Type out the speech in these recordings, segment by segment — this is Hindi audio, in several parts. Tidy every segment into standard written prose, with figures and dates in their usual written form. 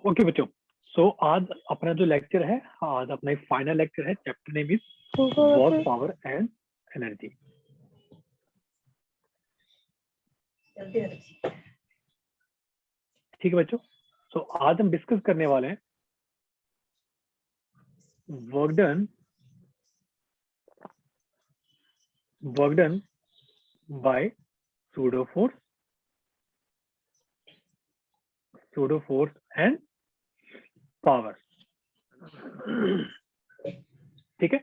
ओके बच्चों, आज अपना जो लेक्चर है, आज अपना एक फाइनल लेक्चर है। Chapter name is work, power and energy. ठीक है बच्चों, आज हम डिस्कस करने वाले हैं work done by pseudo force and power. ठीक है,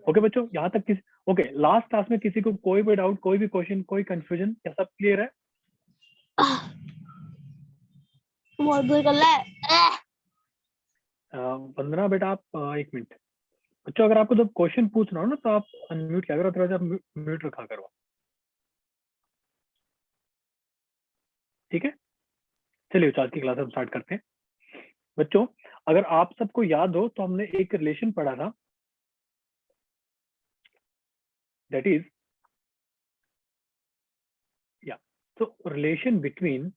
ओके बच्चों, यहाँ तक किसी ओके लास्ट क्लास में किसी को कोई भी डाउट, कोई भी क्वेश्चन, कोई कंफ्यूजन, क्या सब क्लियर है? वंदना बेटा, आप एक मिनट बच्चों, अगर आपको जब क्वेश्चन पूछना हो ना तो आप अनम्यूट क्या करो, थोड़ा सा म्यूट रखा करो। ठीक है, चलिए आज की क्लास हम स्टार्ट करते हैं। बच्चों, अगर आप सबको याद हो तो हमने एक रिलेशन पढ़ा था, दैट इज तो relation between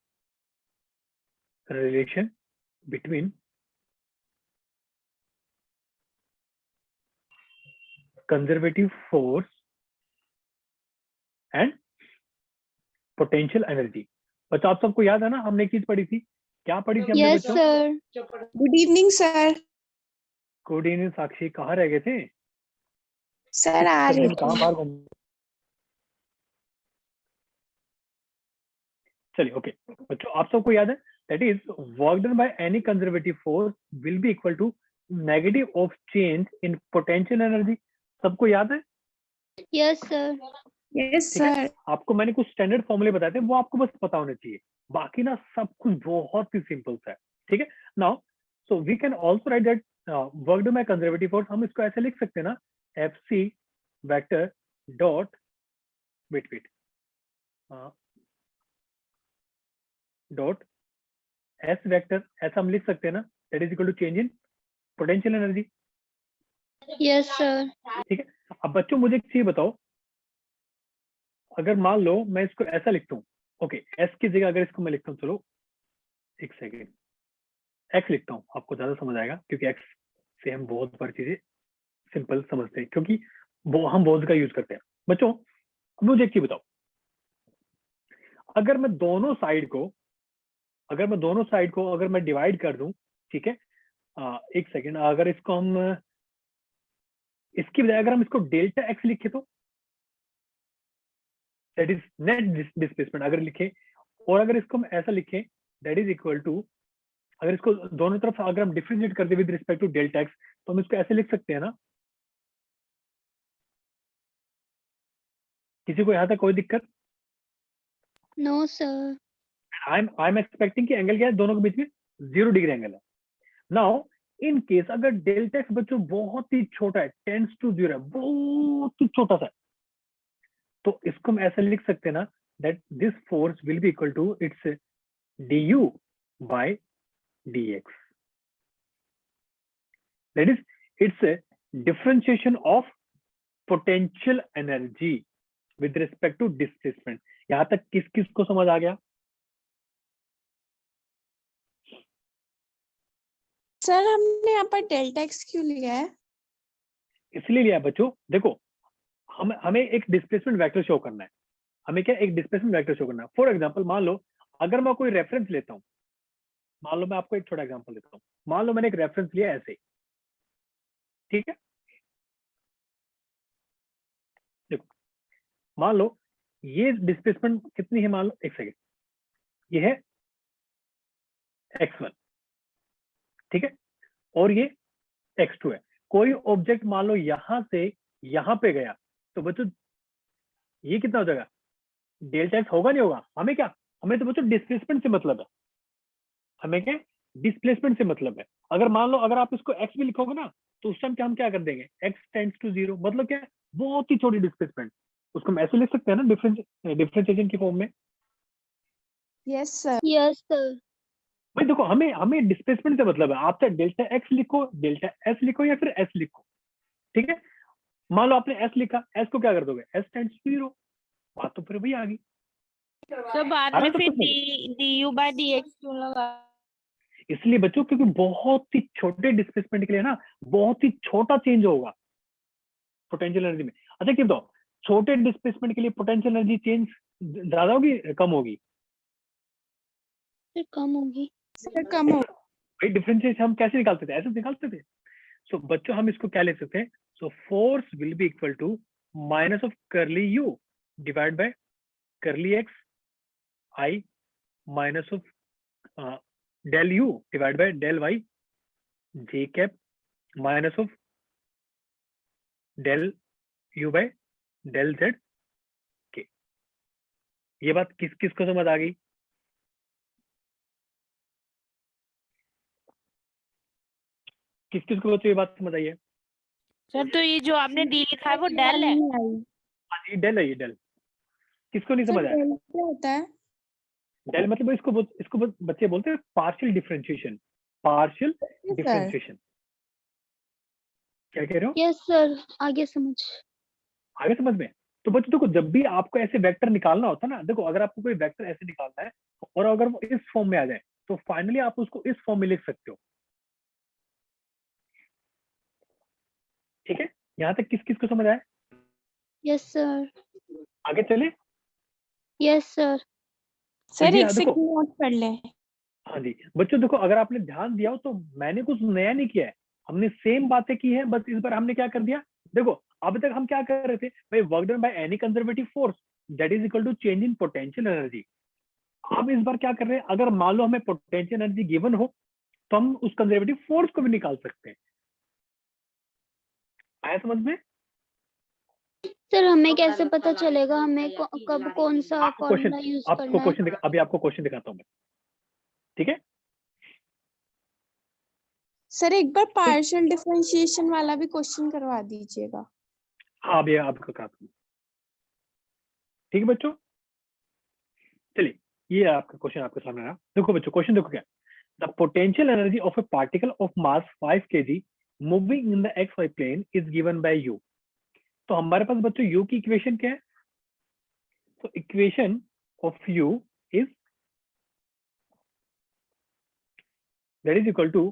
conservative force and potential energy. बच्चों, आप सबको याद है ना, हमने एक चीज पढ़ी थी, क्या पढ़ी थी हमने? Yes, बच्चों, sir. Good evening, sir. Good evening Sakshi, कहाँ रह गए थे? Sir, आ रहे कहाँ बाहर घूम? चलिए ओके बच्चों, आप सबको याद है, that is work done by any conservative force will be equal to negative of change in potential energy. सबको याद है? Yes, sir. Yes, ठीक है, sir. आपको मैंने कुछ स्टैंडर्ड फॉर्मूले बताए थे, वो आपको बस पता होने चाहिए, बाकी ना सब कुछ बहुत ही सिंपल है। ठीक है, now so we can also write that work done by conservative force, हम इसको ऐसे लिख सकते हैं ना, एफ सी वेक्टर डॉट वेट डॉट एस वेक्टर, ऐसा हम लिख सकते हैं ना, that is equal to change in potential energy. Yes, sir. ठीक है, अब बच्चों मुझे एक चीज बताओ, अगर मान लो मैं इसको ऐसा लिखता हूँ, ओके एस की जगह अगर इसको मैं लिखता हूँ, चलो एक सेकेंड, एक्स लिखता हूँ, आपको ज्यादा समझ आएगा, क्योंकि एक्स से हम बहुत बार चीजें सिंपल समझते हैं, क्योंकि वो हम बहुत का यूज करते हैं। बच्चों, मुझे एक चीज बताओ, अगर मैं दोनों साइड को अगर मैं डिवाइड कर दूं, ठीक है, एक सेकेंड, अगर इसको हम इसकी बजाय अगर हम इसको डेल्टा एक्स लिखे तो, दैट इज नेट डिस्प्लेसमेंट अगर लिखे, और अगर इसको हम ऐसा लिखें, दैट इज इक्वल टू, अगर इसको दोनों तरफ अगर हम डिफरेंशिएट कर दे with respect to delta X, तो हम इसको ऐसे लिख सकते हैं ना? किसी को यहाँ तक कोई दिक्कत? No, sir. I am expecting कि एंगल क्या है दोनों के बीच में? 0 डिग्री एंगल है। नाउ इन केस अगर डेल्टा एक्स बच्चों बहुत ही छोटा है, टेंड्स टू 0 है, बहुत ही छोटा सा है, तो इसको हम ऐसे लिख सकते हैं ना, that this force will be equal to its du by dx, that is its differentiation of potential energy with respect to displacement. यहां तक किस किस को समझ आ गया? सर, हमने यहाँ पर डेल्टा एक्स क्यों लिया है? इसलिए लिया बच्चों, देखो हमें एक डिस्प्लेसमेंट वेक्टर शो करना है, हमें क्या एक डिस्प्लेसमेंट वेक्टर शो करना है। फॉर एग्जांपल, मान लो अगर मैं कोई रेफरेंस लेता हूँ, मान लो मैं आपको एक छोटा एग्जांपल देता हूँ, मान लो मैंने एक रेफरेंस लिया ऐसे, ठीक है, देखो मान लो ये डिस्प्लेसमेंट कितनी है, मान लो एक सेकेंड, ये है x1, ठीक है, और ये x2 है। कोई ऑब्जेक्ट मान लो यहां से यहां पे गया, तो बच्चों ये कितना हो जाएगा? डेल्टा एक्स होगा, नहीं होगा? हमें क्या, हमें तो बच्चों डिस्प्लेसमेंट से मतलब है, हमें क्या डिस्प्लेसमेंट से मतलब है। अगर मान लो अगर आप इसको x भी लिखोगे ना, तो उस टाइम क्या हम क्या कर देंगे, x टेंड्स टू 0, मतलब क्या है, बहुत ही छोटी डिस्प्लेसमेंट, उसको हम ऐसे लिख सकते हैं ना, डिफरेंशिएशन की फॉर्म में। Yes, sir. Yes, sir. भाई देखो, हमें हमें डिस्प्लेसमेंट से मतलब है, आप चाहे डेल्टा एक्स लिखो, डेल्टा एस लिखो, या फिर एस लिखो, ठीक है। मान लो आपने एस लिखा, एस को क्या कर दोगे, एस टेंड्स टू 0, बात तो फिर वही आ गई। तो बाद में फिर D U by D X क्यों लगा? इसलिए बच्चों क्योंकि बहुत ही छोटे डिस्प्लेसमेंट के लिए ना बहुत ही छोटा चेंज होगा पोटेंशियल एनर्जी में। अच्छा क्यों तो छोटे डिस्प्लेसमेंट के लिए पोटेंशियल एनर्जी चेंज ज्यादा होगी कम होगी? फिर कम होगी। सर कम हो भाई डिफरेंशिएशन हम कैसे निकालते थे? ऐसे निकालते थे। सो बच्चों हम इसको क्या लिख सकते हैं? So force will be equal to minus of curly U divide by curly X I minus of del u divided by del y j cap minus of del u by del z k। ये बात किस किस को समझ आ गई? किस किस को बच्चों ये बात समझ आई है? सर तो ये जो आपने डी लिखा है वो डेल है। हाँ ये डेल है, ये डेल किसको नहीं समझ आया? डेल क्या होता है? डेल मतलब इसको बच्चे बोलते हैं पार्शियल डिफरेंशिएशन। पार्शियल डिफरेंशिएशन क्या कह रहे हो? यस सर, आगे समझ। आगे समझ में? तो बच्चों देखो जब भी आपको ऐसे वेक्टर निकालना होता है ना, देखो अगर आपको कोई वेक्टर ऐसे निकालना है और अगर वो इस फॉर्म में आ जाए तो फाइनली आप उसको इस फॉर्म में लिख सकते हो। ठीक है, यहाँ तक किस किस को समझ आया? Yes sir. आगे चले? Yes sir. सर जी, एक हाँ, देखो। सेकंड नोट कर ले। हाँ जी बच्चों देखो अगर आपने ध्यान दिया हो तो मैंने कुछ नया नहीं किया है, हमने सेम बातें की है, बस इस बार हमने क्या कर दिया। देखो अभी तक हम क्या कर रहे थे भाई, work done by any conservative force that is equal to change in potential energy. अब इस बार क्या कर रहे हैं, अगर मान लो हमें पोटेंशियल एनर्जी गिवन हो तो हम उस कंजर्वेटिव फोर्स को भी निकाल सकते हैं। आया समझ में? सर हमें कैसे पता चलेगा हमें कब कौन सा आपको फॉर्मूला यूज करना है? अभी आपको क्वेश्चन दिखाता हूँ मैं, ठीक है? सर एक बार पार्शियल डिफरेंशिएशन वाला भी क्वेश्चन करवा दीजिएगा। हाँ अभी आपको कराता हूँ, ठीक है बच्चों? चलिए ये आपका क्वेश्चन आपके सामने रहा। देखो बच्चों क्वेश्चन देखो क्या, the potential energy of a particle of mass 5 kg moving in the X Y plane is given by U. तो हमारे पास बच्चों यू की इक्वेशन क्या है? तो equation of U is that is equal to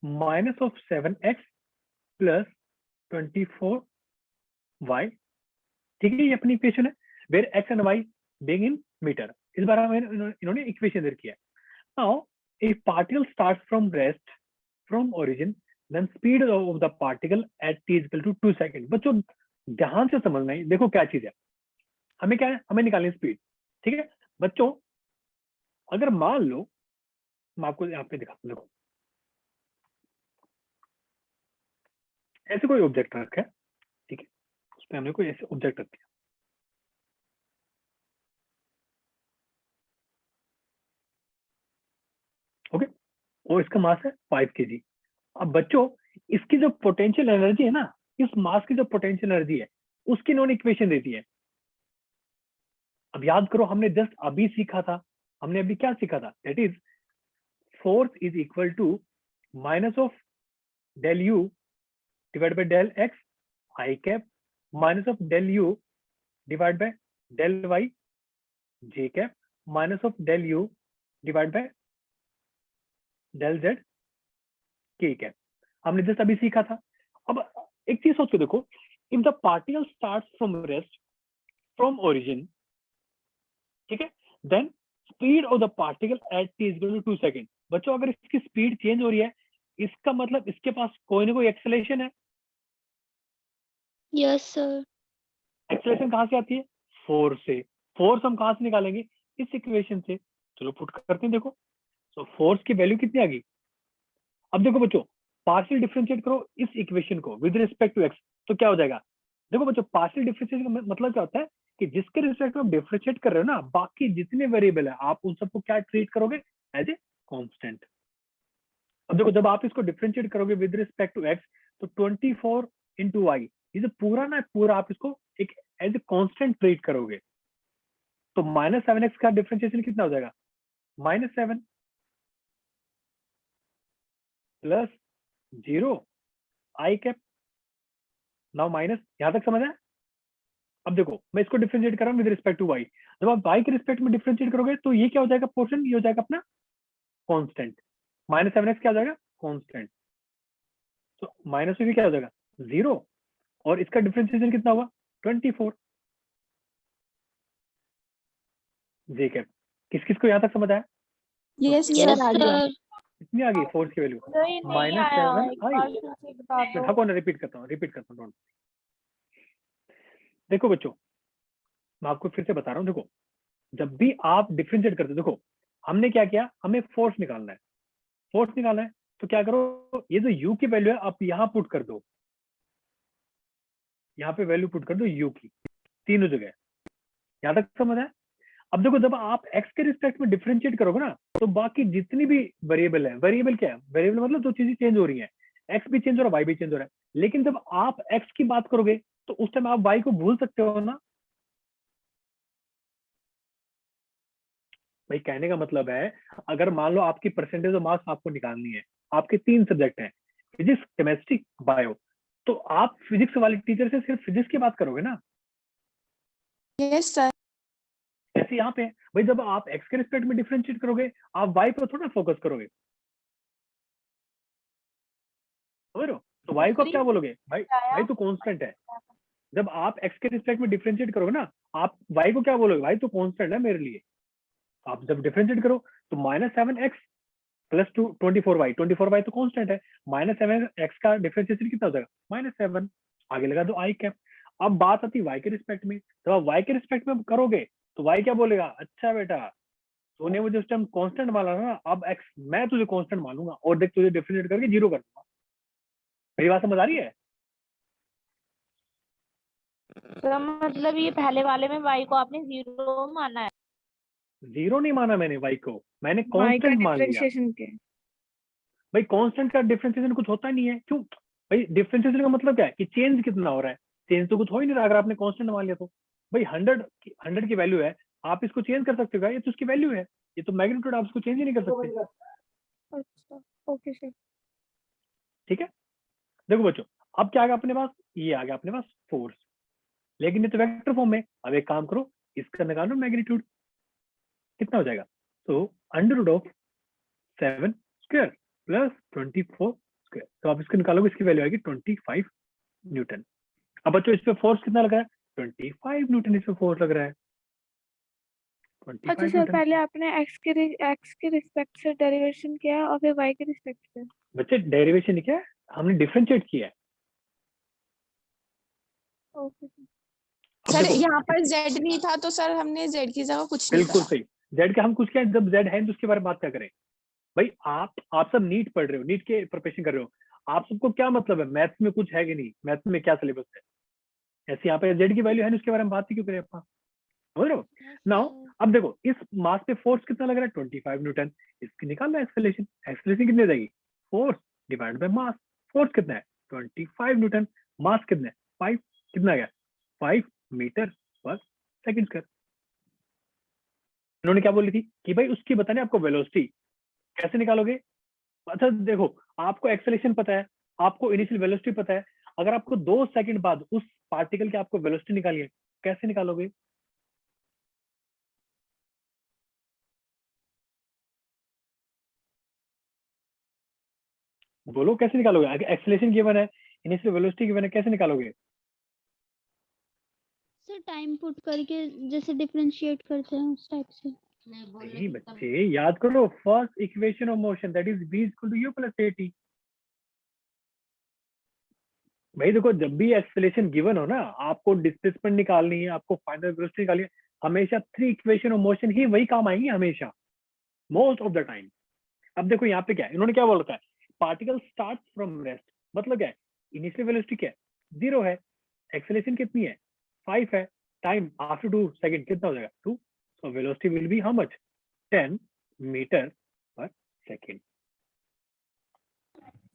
minus of 7x plus 24y। ठीक है, ये अपनी इक्वेशन है where x and y being in meter. इस बार हमें इन्होंने इक्वेशन दे रखी है। Now if particle starts from rest from origin then speed of the particle at t equal to 2 second. बच्चों ध्यान से समझना है, देखो क्या चीज है, हमें क्या है, हमें निकालनी स्पीड। ठीक है बच्चों, अगर मान लो मैं आपको यहाँ पे दिखाता हूँ, देखो ऐसे कोई ऑब्जेक्ट रखा है, ठीक है, उसमें हमने कोई ऐसे ऑब्जेक्ट रख दिया, ओके, और इसका मास है 5 kg। अब बच्चों इसकी जो पोटेंशियल एनर्जी है ना, इस मास की जो पोटेंशियल एनर्जी है उसकी इन्होंने इक्वेशन देती है। अब याद करो हमने जस्ट अभी सीखा था, हमने अभी क्या सीखा था, that is force is equal to minus of del U divide by del X I cap minus of del U divide by del Y J cap minus of del U divide by del Z K cap. हमने जस्ट अभी सीखा था। अब एक चीज सोच के देखो, if the particle starts from rest from origin, ठीक है, then speed of the particle at t equal to 2 second. बच्चों अगर इसकी स्पीड चेंज हो रही है इसका मतलब इसके पास कोई ना कोई एक्सेलरेशन है। Yes sir. एक्सेलरेशन कहाँ से आती है? फोर्स से। फोर्स हम कहाँ से निकालेंगे? इस इक्वेशन से। चलो पुट करते हैं, देखो तो फोर्स की वैल्यू कितनी आ गई। अब देखो बच्चों पार्शियल डिफरेंशिएट करो इस इक्वेशन को विद रिस्पेक्ट टू एक्स, तो क्या हो जाएगा। देखो बच्चों पार्शियल डिफरेंशिएशन का मतलब क्या होता है कि जिसके रिस्पेक्ट में आप डिफरेंशिएट कर रहे हो ना, बाकी जितने वेरिएबल है आप उन सबको क्या ट्रीट करोगे, एज ए कांस्टेंट। अब देखो जब आप इसको डिफरेंशिएट करोगे विद रिस्पेक्ट टू एक्स तो 24 इंटू वाई, ये जो पूरा ना पूरा आप इसको एक एज ए कांस्टेंट ट्रीट करोगे। तो -7x का डिफरेंशिएशन कितना हो जाएगा, -7 प्लस 0 आई कैप। नाउ माइनस, यहां तक समझ आया? अब देखो मैं इसको डिफरेंशिएट कर रहा हूं विद रिस्पेक्ट टू वाई, जब आप वाई के रिस्पेक्ट में डिफरेंशिएट करोगे तो ये क्या हो जाएगा, पोर्शन ये हो जाएगा अपना कांस्टेंट। -7x क्या हो जाएगा, कांस्टेंट। तो माइनस में भी क्या हो जाएगा, 0, और इसका डिफरेंशिएशन कितना होगा, 24। जे कैप किस किस को यहाँ तक समझ आया, यस यस सर आ गया। सर। इतनी आ गई फोर्स की वैल्यू, सर ये नहीं आया, -7 एक आई। बार फिर से बता दो। हाँ कौन, रिपीट करता हूँ। देखो बच्चों, मैं आपको फिर से बता रहा हूँ, देखो जब भी आप डिफरेंशिएट करते हो, देखो हमने क्या किया, हमें फोर्स निकालना है, तो क्या करो, ये जो u की वैल्यू है आप यहाँ पुट कर दो, यहाँ पे वैल्यू पुट कर दो u की, तीनों जगह। यहाँ तक समझ आया। अब देखो जब आप x के रिस्पेक्ट में डिफरेंशिएट करोगे ना, तो बाकी जितनी भी वेरिएबल है, वेरिएबल क्या है, वेरिएबल मतलब जो चीजें चेंज हो रही है, x भी चेंज हो रहा है, y भी चेंज हो रहा है, लेकिन जब आप x की बात करोगे तो उस टाइम आप y को भूल सकते हो ना। भाई कहने का मतलब है, अगर मान लो आपकी परसेंटेज ऑफ मार्क्स आपको निकालनी है, आपके 3 सब्जेक्ट हैं, फिजिक्स, केमिस्ट्री, बायो, तो आप फिजिक्स वाले टीचर से सिर्फ फिजिक्स की बात करोगे ना। Yes sir. जैसे यहाँ पे है, भाई जब आप एक्स के रिस्पेक्ट में डिफरेंशिएट करोगे, आप वाई पर थोड़ा फोकस करोगे, समझ रहे हो। तो वाई को आप क्या बोलोगे, भाई तो कांस्टेंट है। जब आप एक्स के रिस्पेक्ट में डिफरेंशिएट करोगे ना, आप वाई को क्या बोलोगे, भाई तो कांस्टेंट है मेरे लिए। आप जब डिफरेंशिएट करो तो -7x प्लस 24y, 24y तो कांस्टेंट है, -7x का डिफरेंशिएशन कितना हो जाएगा, -7। आगे लगा दो आई कैप। अब बात आती है y के रिस्पेक्ट में, जब आप y के रिस्पेक्ट में करोगे तो y क्या बोलेगा, अच्छा बेटा तूने मुझे उस टाइम कांस्टेंट माना ना, अब x मैं तुझे कांस्टेंट मानूंगा, और देख तुझे डिफरेंशिएट करके 0 कर दूंगा। मेरी बात समझ आ रही है। तो मतलब ये पहले वाले में y को आपने 0 माना है। 0 नहीं माना मैंने y को, मैंने y का कांस्टेंट मान लिया। डिफरेंशिएशन के। भाई कांस्टेंट का डिफरेंशिएशन कुछ होता नहीं है, क्यों भाई, डिफरेंशिएशन का मतलब क्या है कि चेंज कितना हो रहा है, चेंज तो कुछ हो ही नहीं रहा अगर आपने कांस्टेंट मान लिया तो। भाई 100 की वैल्यू है, आप इसको चेंज कर सकते हो क्या, ये तो उसकी वैल्यू है, ये तो मैग्नीट्यूड, आप इसको चेंज ही नहीं कर सकते। अच्छा ओके सर। ठीक है, देखो बच्चों, अब क्या आ गया अपने पास, ये आ गया अपने पास फोर्स, लेकिन ये तो वेक्टर फॉर्म में। अब एक काम करो, इसका निकालो मैग्नीट्यूड, कितना हो जाएगा, तो √7² प्लस 24², तो आप इसको निकालोगे, इसकी वैल्यू आएगी 25 न्यूटन। अब बच्चों इस पे फोर्स कितना लग रहा है, 25 न्यूटन इस पे फोर्स लग रहा है, 25 अच्छा सर न्यूटन। पहले आपने x के रिस्पेक्ट से डेरिवेशन किया और फिर y के रिस्पेक्ट से। बच्चे डेरिवेशन नहीं किया है, हमने डिफरेंशिएट किया है। ओके अब सर। देखो यहाँ पर z नहीं था तो सर हमने z की जगह कुछ नहीं बिल्कुल करा। सही, जेड के हम कुछ क्या है, जब जेड है तो उसके बारे में बात क्या करें। भाई आप सब नीट पढ़ रहे हो, नीट के प्रिपरेशन कर रहे हो, आप सबको क्या मतलब है, मैथ्स में कुछ है कि नहीं, मैथ्स में क्या सिलेबस है, ऐसे यहाँ पे जेड की वैल्यू है ना, उसके बारे में बात ही क्यों करें आप, समझ रहे हो। Yes now sir. अब देखो इस मास पे फोर्स कितना लग रहा है, 25 न्यूटन, इसकी निकालना है एक्सेलरेशन, एक्सेलरेशन कितनी हो जाएगी, force divide by mass, force कितना है 25 न्यूटन, मास कितना है 5, कितना आ गया 5 मीटर पर सेकंड स्क्वायर। उन्होंने क्या बोली थी कि भाई उसकी बताने आपको वेलोसिटी, कैसे निकालोगे। अच्छा देखो, आपको एक्सेलरेशन पता है, आपको इनिशियल वेलोसिटी पता है, अगर आपको 2 सेकंड बाद उस पार्टिकल की आपको वेलोसिटी निकालिए, कैसे निकालोगे, बोलो कैसे निकालोगे, एक्सेलरेशन गिवन है, इनिशियल वेलोसिटी गिवन है, कैसे निकालोगे। सर टाइम पुट करके जैसे डिफरेंशिएट करते हैं उस टाइप से। नहीं बच्चे याद करो, first equation of motion that is v equal to u plus at। भाई देखो जब भी एक्सेलरेशन गिवन हो ना, आपको डिस्प्लेसमेंट निकालनी है, आपको फाइनल वेलोसिटी निकालनी है, हमेशा 3 इक्वेशन ऑफ मोशन ही वही काम आएंगी हमेशा, मोस्ट ऑफ द टाइम। अब देखो यहाँ पे क्या है, इन्होंने क्या बोल रखा है, पार्टिकल स्टार्ट फ्रॉम रेस्ट, मतलब क्या है, इनिशियल वेलोसिटी क्या है 0 है, एक्सेलरेशन कितनी है 5 है, टाइम आफ्टर 2 सेकंड कितना हो जाएगा 2, so velocity will be how much 10 meter per second.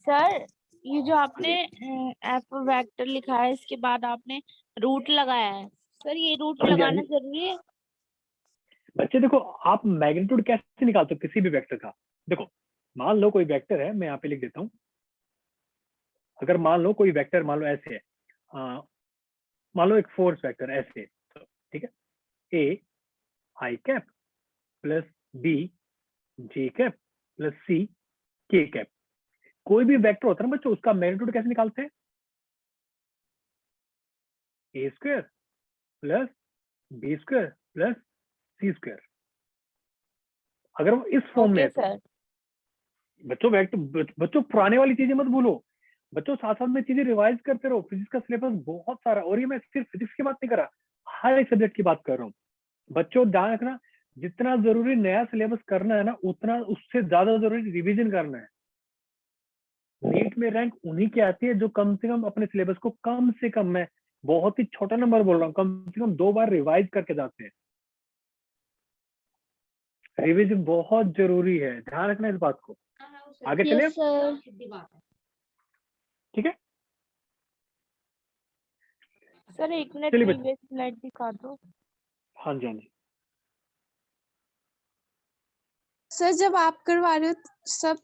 Sir ये जो आपने एफ वेक्टर लिखा है, इसके बाद आपने रूट लगाया है, सर ये रूट हाँ जी, हाँ लगाना जी। जरूरी है। बच्चे देखो, आप मैग्नीट्यूड कैसे निकालते हो किसी भी वेक्टर का, देखो मान लो कोई वेक्टर है, मैं यहाँ पे लिख देता हूँ, अगर मान लो कोई वेक्टर मान लो ऐसे है, मान लो एक फोर्स वेक्टर ऐसे है, तो ठीक है, A I cap plus B J cap plus C K cap. कोई भी वेक्टर होता है ना बच्चों, उसका मैग्नीट्यूड कैसे निकालते हैं? A square plus B square plus C square. अगर वो इस फॉर्म में ओके है तो सर। बच्चों बच्चों पुराने वाली चीजें मत भूलो बच्चों, साथ साथ में चीजें रिवाइज करते रहो। फिजिक्स का सिलेबस बहुत सारा, और ये मैं सिर्फ फिजिक्स की बात नहीं कर रहा, हर एक सब्जेक्ट की बात कर रहा हूँ। बच्चों ध्यान रखना, जितना जरूरी नया सिलेबस करना है ना, उतना उससे ज्यादा जरूरी रिवीजन करना है। नीट में रैंक उन्हीं की आती है जो कम से कम अपने सिलेबस को कम से कम, मैं बहुत ही छोटा नंबर बोल रहा हूँ, कम से कम 2 बार रिवाइज करके जाते हैं। रिवीजन बहुत जरूरी है, ध्यान रखना इस बात को। आगे चले, यस सर। ठीक है? सर 1 मिनट चलिए बच्चों, प्रीवियस स्लाइड दिखा दो। हाँ जी हाँ जी। सर जब आप करवा रहे हो सब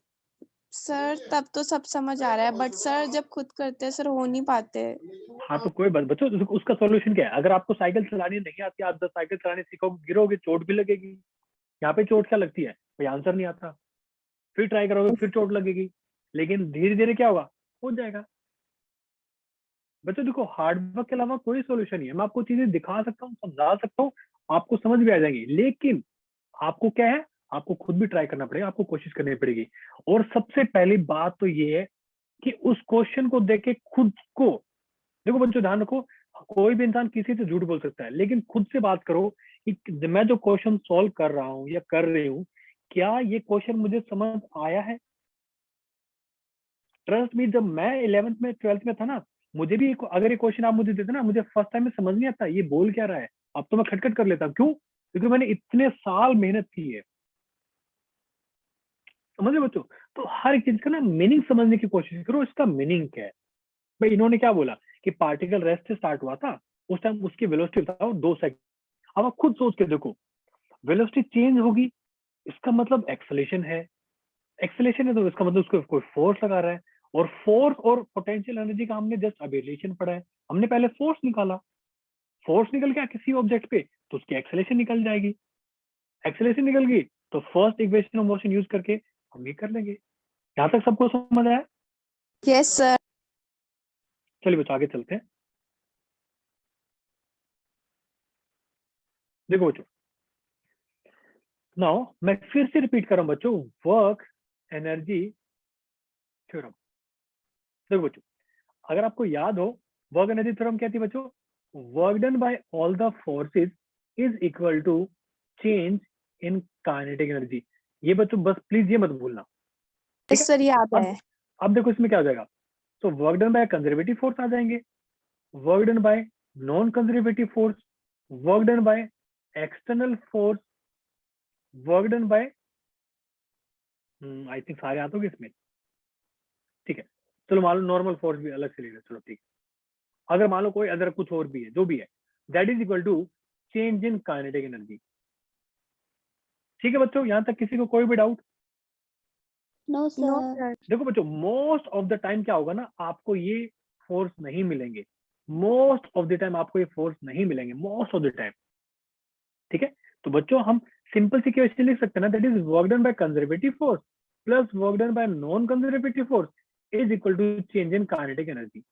सर तब तो सब समझ आ रहा है, बट सर जब खुद करते हैं सर हो नहीं पाते। हाँ तो कोई बात बच्चों, उसका सॉल्यूशन क्या है? अगर आपको साइकिल चलानी नहीं आती, आप जब साइकिल चलाने सीखोगे, गिरोगे, चोट भी लगेगी। यहाँ पे चोट क्या लगती है? कोई आंसर नहीं आता, फिर ट्राई करोगे, फिर चोट लगेगी, लेकिन धीरे धीरे क्या होगा? हो जाएगा। बच्चों देखो, हार्ड वर्क के अलावा कोई सोल्यूशन नहीं है। मैं आपको चीजें दिखा सकता हूँ, समझा सकता हूँ, आपको समझ भी आ जाएंगी, लेकिन आपको क्या है, आपको खुद भी ट्राई करना पड़ेगा, आपको कोशिश करनी पड़ेगी। और सबसे पहली बात तो ये है कि उस क्वेश्चन को देख के खुद को, देखो बच्चों ध्यान रखो, कोई भी इंसान किसी से झूठ बोल सकता है, लेकिन खुद से बात करो कि मैं जो क्वेश्चन सॉल्व कर रहा हूँ या कर रही हूँ, क्या ये क्वेश्चन मुझे समझ आया है? ट्रस्ट मी, जब मैं 11th में 12th में था ना, मुझे भी अगर ये क्वेश्चन आप मुझे देते ना, मुझे फर्स्ट टाइम में समझ नहीं आता ये बोल क्या रहा है। अब तो मैं खटखट कर लेता हूँ, क्यों? क्योंकि मैंने इतने साल मेहनत की है। समझे बच्चों? तो हर एक चीज का ना मीनिंग समझने की कोशिश करो, इसका मीनिंग क्या है। भाई इन्होंने क्या बोला कि पार्टिकल रेस्ट से स्टार्ट हुआ था, उस टाइम उसकी वेलोसिटी बताओ 2 सेकंड। अब आप खुद सोच के देखो, वेलोसिटी चेंज होगी, इसका मतलब एक्सेलेरेशन है। एक्सेलेरेशन है तो इसका मतलब उसको कोई फोर्स लगा रहा है, और फोर्स और पोटेंशियल एनर्जी का हमने जस्ट अभी रिलेशन पढ़ा है। हमने पहले फोर्स निकाला, फोर्स निकल गया किसी ऑब्जेक्ट पे तो उसकी एक्सेलेरेशन निकल जाएगी। एक्सेलेरेशन निकल गई तो first equation of motion use करके हम ये कर लेंगे। यहाँ तक सबको समझ आया? Yes sir. चलिए बच्चों आगे चलते हैं। देखो बच्चों, नाउ मैं फिर से रिपीट कर रहा हूं बच्चों, वर्क एनर्जी थ्योरम। देखो बच्चों, अगर आपको याद हो, वर्क एनर्जी थ्योरम क्या थी बच्चों? Work done by all the forces is equal to change in kinetic energy. ये बच्चों बस प्लीज ये मत भूलना, ठीक यस है? सर याद है। अब देखो इसमें क्या हो जाएगा, तो work done by conservative force आ जाएंगे, work done by non conservative force, work done by external force, work done by, I think सारे आते होंगे इसमें, ठीक है? चलो मान लो नॉर्मल फोर्स भी अलग से ले लो, चलो ठीक है। अगर मान लो कोई अदर कुछ और भी है, जो भी है, that is equal to change in kinetic energy. ठीक है बच्चों, यहां तक किसी को कोई भी doubt? No no sir. Sir. देखो बच्चों, मोस्ट ऑफ द टाइम क्या होगा ना, आपको ये फोर्स नहीं मिलेंगे। मोस्ट ऑफ द टाइम आपको ये फोर्स नहीं मिलेंगे, मोस्ट ऑफ द टाइम, ठीक है? तो बच्चों हम सिंपल सी क्वेश्चन लिख सकते हैं ना, that is work done by conservative force plus work done by non conservative force is equal to change in kinetic energy.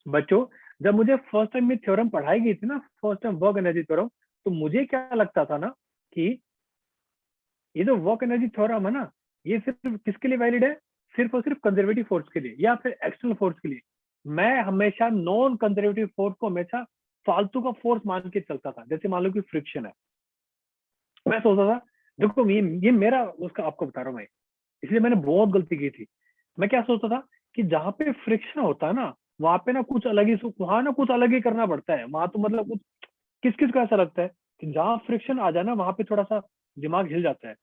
बच्चों जब मुझे फर्स्ट टाइम में थ्योरम पढ़ाई गई थी ना, first time work energy theorem, तो मुझे क्या लगता था ना कि ये जो वर्क एनर्जी थ्योरम है ना, ये सिर्फ किसके लिए वैलिड है? सिर्फ और सिर्फ कंजर्वेटिव फोर्स के लिए या फिर एक्सटर्नल फोर्स के लिए। मैं हमेशा नॉन कंजर्वेटिव फोर्स को हमेशा फालतू का फोर्स मान के चलता था। जैसे मान लो कि फ्रिक्शन है, मैं सोचता था, देखो ये मेरा उसका आपको बता रहा हूँ मैं, इसलिए मैंने बहुत गलती की थी। मैं क्या सोचता था कि जहाँ पे फ्रिक्शन होता है ना, वहां पे ना कुछ अलग ही, वहां ना कुछ अलग ही करना पड़ता है। वहां तो मतलब कुछ, किस किस को ऐसा लगता है कि जहाँ फ्रिक्शन आ जाए ना, वहां पे थोड़ा सा दिमाग हिल जाता है?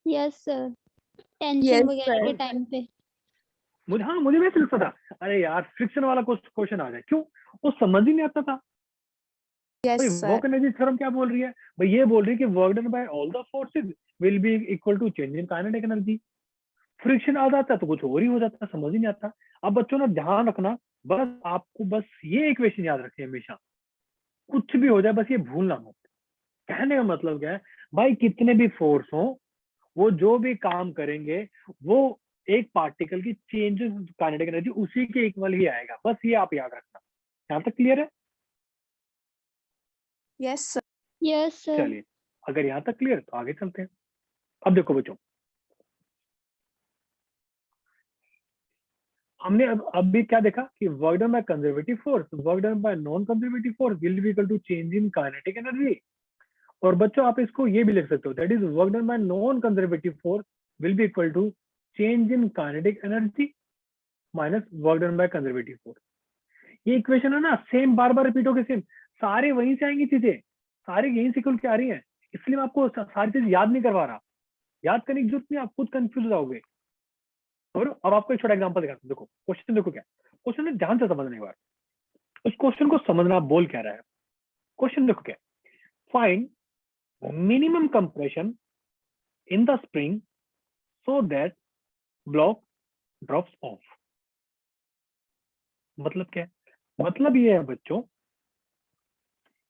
Yes sir. टेंशन यस वगैरह के सर। टाइम पे। मुझे वैसे लगता था, अरे यार फ्रिक्शन वाला कुछ क्वेश्चन आ जाए, क्यों? वो समझ ही नहीं आता था। भाई yes work sir. Energy theorem क्या बोल रही है? भाई ये बोल रही है कि work done by all the forces will be equal to change in kinetic energy. Friction आ जाता है तो कुछ और ही हो जाता है, समझ ही नहीं आता। अब बच्चों ना ध्यान रखना, बस आपको बस ये इक्वेशन याद रखनी है हमेशा, कुछ भी हो जाए बस ये भूलना मत। कहने का मतलब क्या है, भाई कितने भी फोर्स हो, वो जो भी काम करेंगे वो एक पार्टिकल की चेंज काइनेटिक एनर्जी उसी के इक्वल ही आएगा, बस ये आप याद रखना। यहाँ तक क्लियर है? Yes sir. Yes sir. चलिए, अगर यहाँ तक क्लियर तो आगे चलते हैं। अब देखो बच्चों, हमने अब अभी क्या देखा कि work done by conservative force, work done by non conservative force will be equal to change in kinetic energy. और बच्चों आप इसको ये भी लिख सकते हो, that is work done by non conservative force will be equal to change in kinetic energy minus work done by conservative force. ये इक्वेशन है ना, सेम बार बार रिपीट होकर सेम, सारे वहीं से आएंगी चीजें, सारे यहीं से खुल के आ रही हैं, इसलिए मैं आपको सारी चीज याद नहीं करवा रहा, याद करने की जरूरत नहीं, आप खुद कंफ्यूज हो जाओगे। और अब आपको एक छोटा एग्जांपल दिखाता हूं। देखो क्वेश्चन, देखो क्या क्वेश्चन है, ध्यान से समझने बार उस क्वेश्चन को समझना बोल क्या रहा है। क्वेश्चन देखो क्या, find minimum compression in the spring so that block drops of. मतलब क्या है? मतलब ये है बच्चों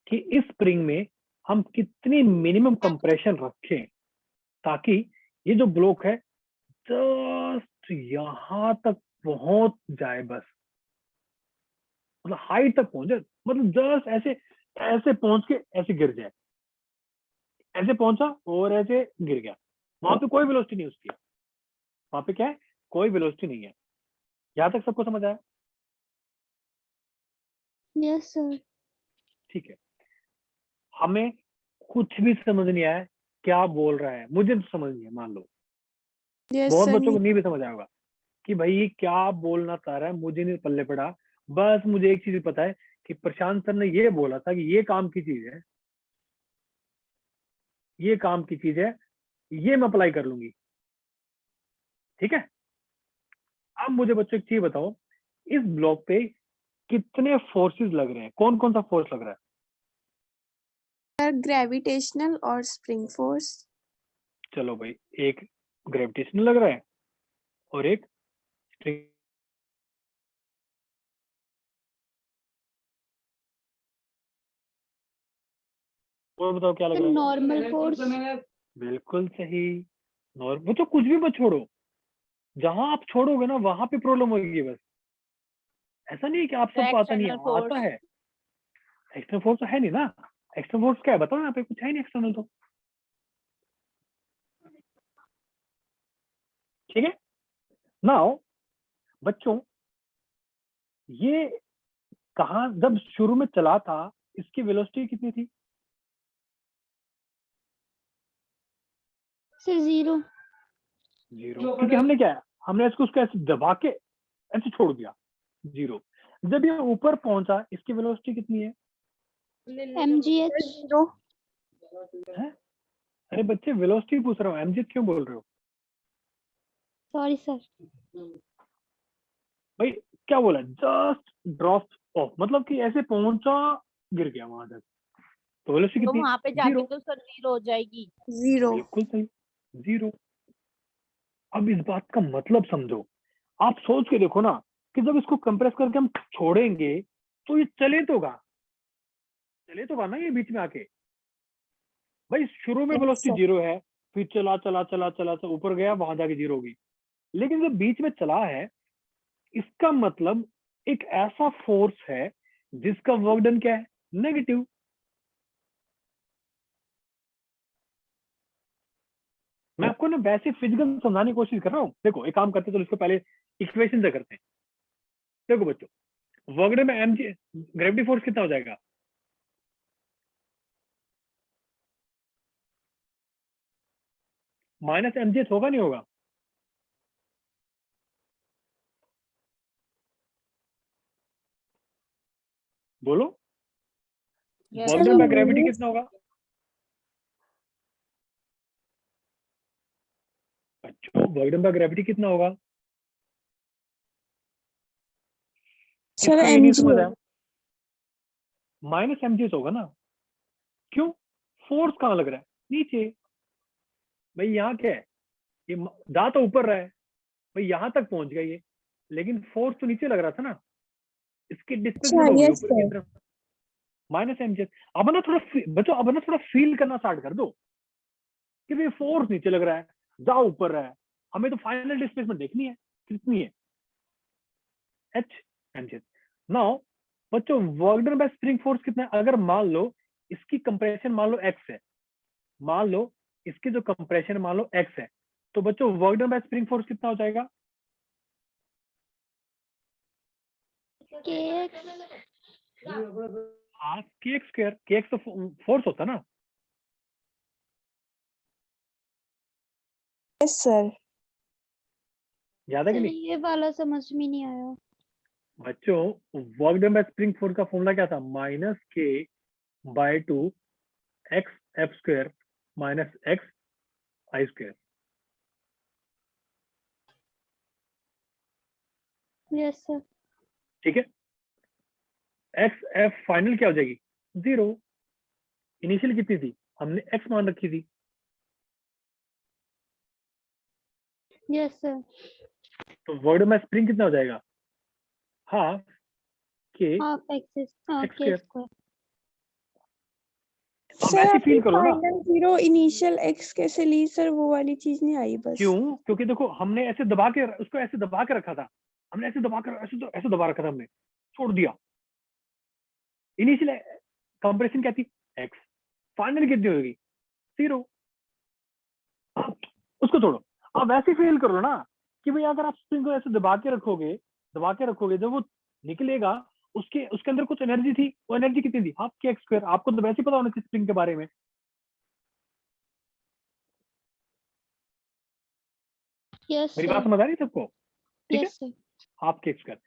कि इस स्प्रिंग में हम कितनी मिनिमम कंप्रेशन रखें ताकि ये जो ब्लॉक है जस्ट यहां तक पहुंच जाए, बस मतलब हाइट तक पहुंच जाए, मतलब जस्ट ऐसे ऐसे पहुंच के ऐसे गिर जाए, ऐसे पहुंचा और ऐसे गिर गया, वहां पे कोई वेलोसिटी नहीं उसकी, वहां पे क्या है, कोई वेलोसिटी नहीं है। यहां तक सबको समझ आया? Yes sir. ठीक है, हमें कुछ भी समझ नहीं आया क्या बोल रहा है, मुझे तो समझ नहीं है, मान लो यस बहुत सर। बच्चों को नहीं भी समझ आएगा कि भाई ये क्या बोलना चाह रहा है, मुझे नहीं पल्ले पड़ा। बस मुझे एक चीज पता है कि प्रशांत सर ने ये बोला था कि ये काम की चीज है, ये काम की चीज है, ये मैं अप्लाई कर लूंगी। ठीक है, अब मुझे बच्चों एक चीज बताओ, इस ब्लॉक पे कितने फोर्सेस लग रहे हैं, कौन कौन सा फोर्स लग रहा है? सर ग्रेविटेशनल और स्प्रिंग फोर्स। चलो भाई, एक ग्रेविटेशनल लग रहा है और एक स्प्रिंग। और बताओ क्या लग रहा है? Normal force. बिल्कुल सही। और बच्चों कुछ भी मत छोड़ो, जहां आप छोड़ोगे ना वहां पे प्रॉब्लम होगी, बस ऐसा नहीं है कि आप सबको आता नहीं है, एक्सटर्नल आता फोर्स। है। एक्सटर्नल फोर्स तो है नहीं ना, एक्सटर्नल फोर्स क्या है बताओ, यहाँ पे कुछ है नहीं एक्सटर्नल तो। ठीक है, नाउ बच्चों ये कहा जब शुरू में चला था इसकी वेलोसिटी कितनी थी? सर 0। जीरो, क्योंकि हमने क्या है, हमने इसको उसको ऐसे दबा के ऐसे छोड़ दिया, जीरो। जब ये ऊपर पहुंचा इसकी वेलोसिटी कितनी है? mgh। जीरो। है? अरे बच्चे वेलोसिटी पूछ रहा हूँ, एमजी क्यों बोल रहे हो सॉरी सर। भाई? क्या बोला? जस्ट ड्रॉप ऑफ, मतलब कि ऐसे पहुंचा, गिर गया वहां तक, तो वेलोसिटी तो कितनी? वहां पे जाके जीरो। तो सर 0 हो जाएगी। जीरो। बिल्कुल सही, जीरो। अब इस बात का मतलब समझो, आप सोच के देखो ना कि जब इसको कंप्रेस करके हम छोड़ेंगे तो ये चले तो ना ये बीच में आके। भाई शुरू में यस वेलोसिटी सर। जीरो है, फिर चला चला चला चला चला ऊपर गया, वहां जाके जीरो होगी। लेकिन जब बीच में चला है, इसका मतलब एक ऐसा फोर्स है जिसका वर्क डन क्या है? नेगेटिव। मैं आपको ना वैसे फिजिकल समझाने की कोशिश कर रहा हूँ। देखो एक काम करते, तो इसको पहले इक्वेशन से करते हैं। देखो बच्चों, वर्क डन में एमजी ग्रेविटी फोर्स कितना हो जाएगा? माइनस एमजीएच होगा नहीं होगा? बोलो, Yes, work done by gravity कितना होगा? बच्चों वर्क डन बाय ग्रेविटी कितना होगा? सर इसको ये नहीं mg। समझ आया? माइनस एमजीएच होगा ना, क्यों? फोर्स कहाँ लग रहा है? नीचे। भाई यहाँ क्या है, ये जा तो ऊपर रहा है, भाई यहाँ तक पहुंच गया ये, लेकिन फोर्स तो नीचे लग रहा था ना, इसकी डिस्प्लेसमेंट हो गई यस ऊपर की सर। तरफ, माइनस एमजीएच। अब ना थोड़ा बच्चों, अब ना थोड़ा फील करना स्टार्ट कर दो कि भाई फोर्स नीचे लग रहा है, जा ऊपर रहा है, हमें तो फाइनल डिस्प्लेसमेंट देखनी है कितनी है, h mg। नाउ बच्चों work done by spring force कितना है? अगर मान लो इसकी कंप्रेशन मान लो x है, मान लो इसकी जो कंप्रेशन मान लो x है, तो बच्चों work done by spring force कितना हो जाएगा? हाफ kx स्क्वायर, kx तो फोर्स होता ना। Yes sir. याद है कि सर नहीं ये वाला समझ में नहीं आया। बच्चों? Work done by spring force का फॉर्मूला क्या था? Minus k by 2 x F square minus x I square. Yes sir. ठीक है, एक्स एफ फाइनल क्या हो जाएगी? 0। इनिशियल कितनी थी? हमने x मान रखी थी। Yes sir. तो वर्ड में स्प्रिंग कितना हो जाएगा? हाफ के हाफ एक्सिस एक्स के स्क्वायर। स्क्वायर। अब सर वैसे आपने फील करो ना। फाइनल 0 इनिशियल x कैसे ली सर? वो वाली चीज नहीं आई बस। क्यों? क्योंकि देखो हमने ऐसे दबा के उसको ऐसे दबा के रखा था, हमने ऐसे दबा कर ऐसे दबा रखा था, हमने छोड़ दिया। इनिशियल कंप्रेशन क्या थी? x। फाइनल कितनी होगी? 0। उसको छोड़ो, आप वैसे फील करो ना कि भाई अगर आप स्प्रिंग को ऐसे दबा के रखोगे जब वो निकलेगा, उसके उसके अंदर कुछ एनर्जी थी। वो एनर्जी कितनी थी? Half k x square. आपको तो वैसे ही पता होना चाहिए स्प्रिंग के बारे में। यस मेरी बात सर। समझ आ रही है सबको? ठीक है, yes sir. Half k x square.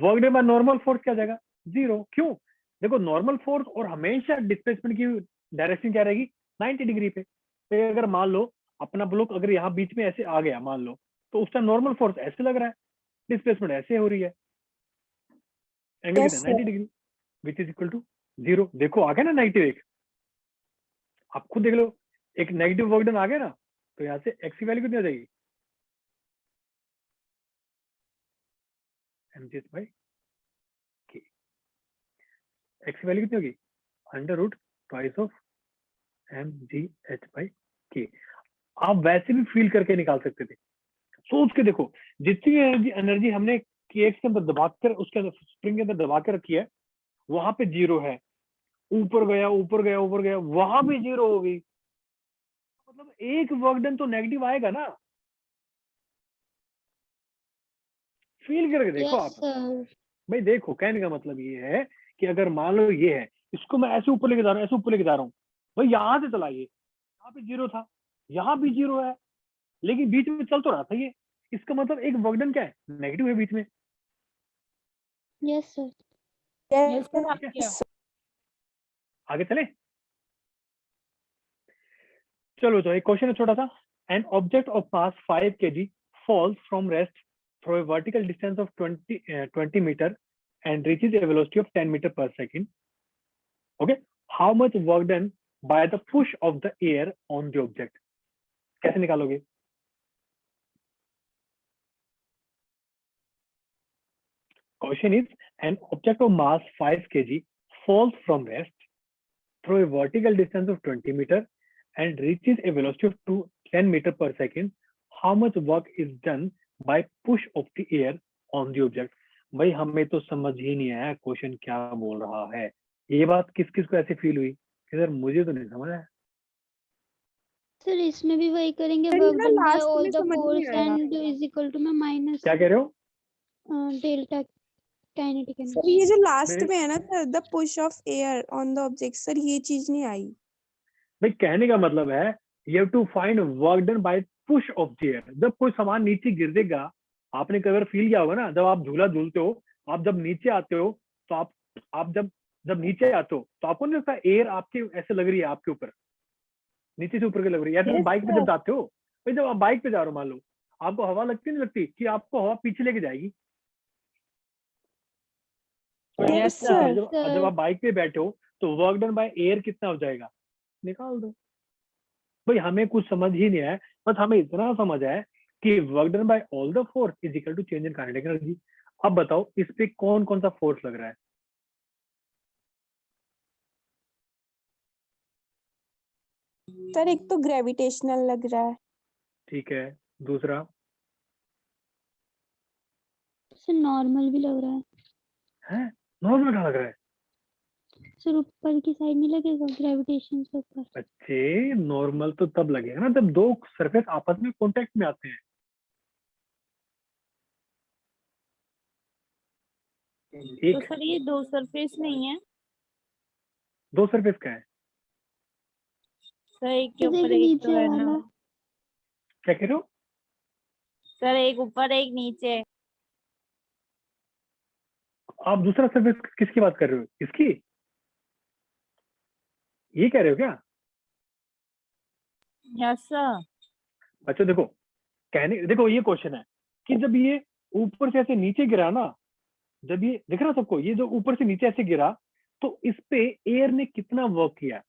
Work done by normal force क्या जाएगा? 0। क्यों? देखो नॉर्मल फोर्स और हमेशा डिस्प्लेसमेंट की डायरेक्शन क्या रहेगी? 90 डिग्री पे। तो अगर मान लो अपना ब्लॉक अगर यहाँ बीच में ऐसे आ गया मान लो, तो उसका नॉर्मल फोर्स ऐसे लग रहा है, डिस्प्लेसमेंट ऐसे हो रही है, एंगल यस कितना? 90 sir. Degree, which is equal to 0। देखो आ गया ना नेगेटिव एक, आप खुद देख लो, एक नेगेटिव वर्क डन आ गया ना, तो यहाँ से एक्स की वैल्यू कितनी आ जाएगी? mg by k। एक्स की वैल्यू कितनी होगी? Under root twice of mgh by k। आप वैसे भी फील करके निकाल सकते थे, सोच के देखो। जितनी एनर्जी एनर्जी हमने के के अंदर दबा कर उसके अंदर स्प्रिंग के अंदर दबा के रखी है, वहां पे 0 है। ऊपर गया ऊपर गया ऊपर गया, वहां भी 0 हो गई। मतलब एक वर्क डन तो नेगेटिव आएगा ना। फील करके देखो यस आप। सर। भाई देखो, कहने का मतलब ये है कि अगर मान लो ये है, इसको मैं ऐसे ऊपर लेके जा रहा हूँ, ऐसे ऊपर लेके जा रहा हूँ, भाई यहाँ से चला, ये यहाँ पे 0 था, यहाँ भी 0 है, लेकिन बीच में चल तो रहा था ये। इसका मतलब एक वर्कडन क्या है? नेगेटिव है बीच में। Yes sir. यस सर, आप ठीक है, क्या? आगे चले। चलो तो एक क्वेश्चन है छोटा सा। An object of mass 5 kg falls from rest through a vertical distance of 20 meter and reaches a velocity of 10 meter per second. Okay, how much work done by the push of the air on the object? कैसे निकालोगे? Question is, an object of mass 5 kg falls from rest through a vertical distance of 20 meter and reaches a velocity of 10 meter per second. How much work is done by push of the air on the object? भाई हमें तो समझ ही नहीं आया क्वेश्चन क्या बोल रहा है। ये बात किस किस को ऐसे फील हुई कि सर मुझे तो नहीं समझ आया? सर इसमें भी वही करेंगे, सर ये वर्क ना डन बाय लास्ट ऑल में द समझ नहीं फोर्स आया। एंड इज इक्वल टू में माइनस क्या कह रहे हो? Delta kinetic sir energy. ये जो लास्ट मेरे में है ना sir, the push of air on the object, sir ये चीज नहीं आई। भाई कहने का मतलब है you have to find work done by push of the air. जब कोई सामान नीचे गिर देगा, आपने कई बार फील किया होगा ना, जब आप झूला झूलते हो, आप जब नीचे आते हो, तो आप जब जब नीचे आते हो तो आपको नहीं लगता एयर आपके ऐसे लग रही है, आपके ऊपर नीचे से ऊपर के लग रही है? या फिर यस बाइक पे सर। जब जाते हो, भाई जब आप बाइक पे जा रहे हो, मान लो आपको हवा लगती नहीं लगती कि आपको हवा पीछे लेके जाएगी? यस यस तो सर। सर। जब आप बाइक पे बैठे हो तो वर्क डन बाय एयर कितना हो जाएगा? निकाल दो। भाई हमें कुछ समझ ही नहीं आया, बस हमें इतना समझ आया कि work done by all the force is equal to change in kinetic energy. अब बताओ इस पे कौन कौन सा फोर्स लग रहा है? सर एक तो ग्रेविटेशनल लग रहा है। ठीक है, दूसरा सर नॉर्मल भी लग रहा है। है, नॉर्मल कहाँ लग रहा है? सर ऊपर की साइड नहीं लगेगा ग्रेविटेशन के ऊपर? बच्चे नॉर्मल तो तब लगेगा ना जब दो सरफेस आपस में कांटेक्ट में आते हैं। तो एक सर ये दो सरफेस नहीं है दो सरफेस का है, सर, एक के सर एक ऊपर एक तो नीचे है ना वाला। क्या कह रहे हो? सर, एक ऊपर एक नीचे। आप दूसरा सरफेस किसकी बात कर रहे हो? इसकी, ये कह रहे हो क्या? Yes sir. बच्चों देखो, देखो ये क्वेश्चन है कि जब ये ऊपर से ऐसे नीचे गिरा ना, जब ये दिख रहा सबको, ये जो ऊपर से नीचे ऐसे गिरा, तो इस पे एयर ने कितना वर्क किया,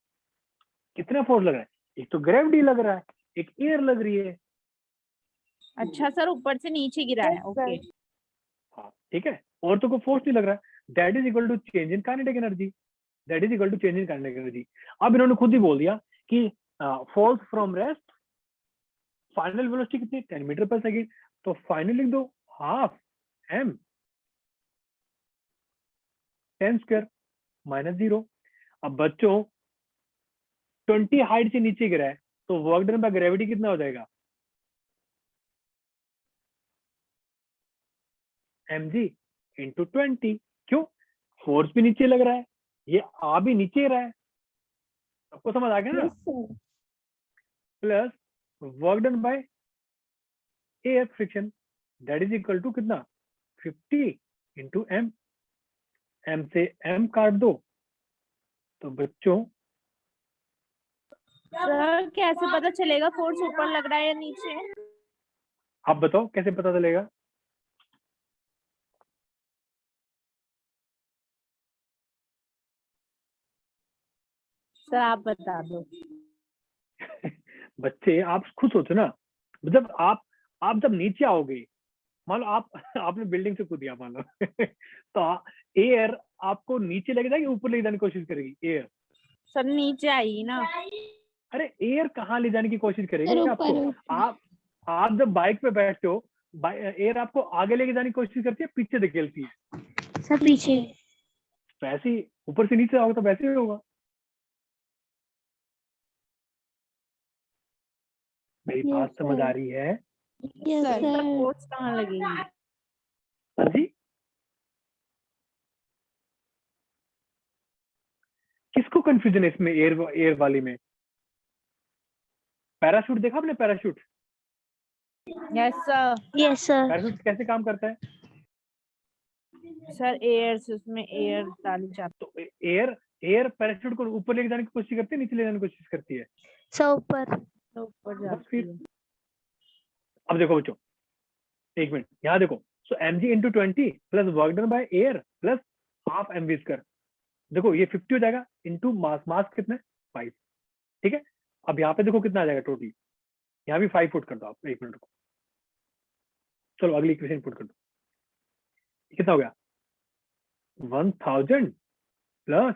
कितना फोर्स लग रहा है? एक तो ग्रेविटी लग रहा है, एक एयर लग रही है। अच्छा सर, ऊपर से नीचे गिरा है, ओके। हाँ ठीक है, और तो कोई फोर्स नहीं लग रहा है। That is equal to change in kinetic energy, that is equal to change in kinetic energy. अब इन्होंने खुद ही बोल दिया कि falls from rest, final velocity कितनी, 10 मीटर पर सेकेंड। तो फाइनल लिख दो हाफ m 10 स्क्वायर माइनस 0। अब बच्चों 20 हाइट से नीचे गिरा है, तो वर्क डन बाय ग्रेविटी कितना हो जाएगा? mg into 20। क्यों? फोर्स भी नीचे लग रहा है, ये आ भी नीचे रहा है, आपको समझ आ गया ना? Plus work done by air friction, that is equal to कितना, 50 इंटू m। m से m काट दो, तो बच्चों सर कैसे पता चलेगा फोर्स ऊपर लग रहा है या नीचे? आप बताओ कैसे पता चलेगा? सर आप बता दो। बच्चे आप खुद सोचो ना, मतलब आप जब नीचे आओगे, मान लो आप आपने बिल्डिंग से कूद दिया मान लो तो एयर आपको नीचे लेके जाएगी, ऊपर ले जाने की कोशिश करेगी एयर? सर नीचे आएगी ना। अरे एयर कहाँ ले जाने की कोशिश सर करेगी ऊपर आपको? ऊपर। आप जब बाइक पे बैठते हो, एयर आपको आगे लेके जाने की कोशिश करती है, पीछे धकेलती है? सर पीछे। वैसे ही ऊपर से नीचे आओगे तो वैसे ही होगा। मेरी Yes, बात समझ sir. आ रही है? Yes sir sir. फोर्स कहाँ लगेगी? हाँ जी, किसको कंफ्यूजन है इसमें, एयर वाली में? पैराशूट देखा आपने? Parachute, yes sir. Yes sir. Parachute कैसे काम करता है? सर एयर से उसमें एयर डाली जाती तो एयर पैराशूट को ऊपर लेके जाने की कोशिश करती है, नीचे ले जाने की कोशिश करती है? सर ऊपर। है, तो ऊपर बस जाती फिर है। अब देखो बच्चों, एक मिनट यहाँ देखो। सो mg into 20 plus work done by air plus half mv square, देखो ये 50 हो जाएगा इंटू मास, मास कितना है 5, ठीक है। अब यहाँ पे देखो कितना आ जाएगा टोटल, यहाँ भी 5 पुट कर दो आप, एक मिनट को, चलो अगली इक्वेशन पुट कर दो। कितना हो गया? 1000 plus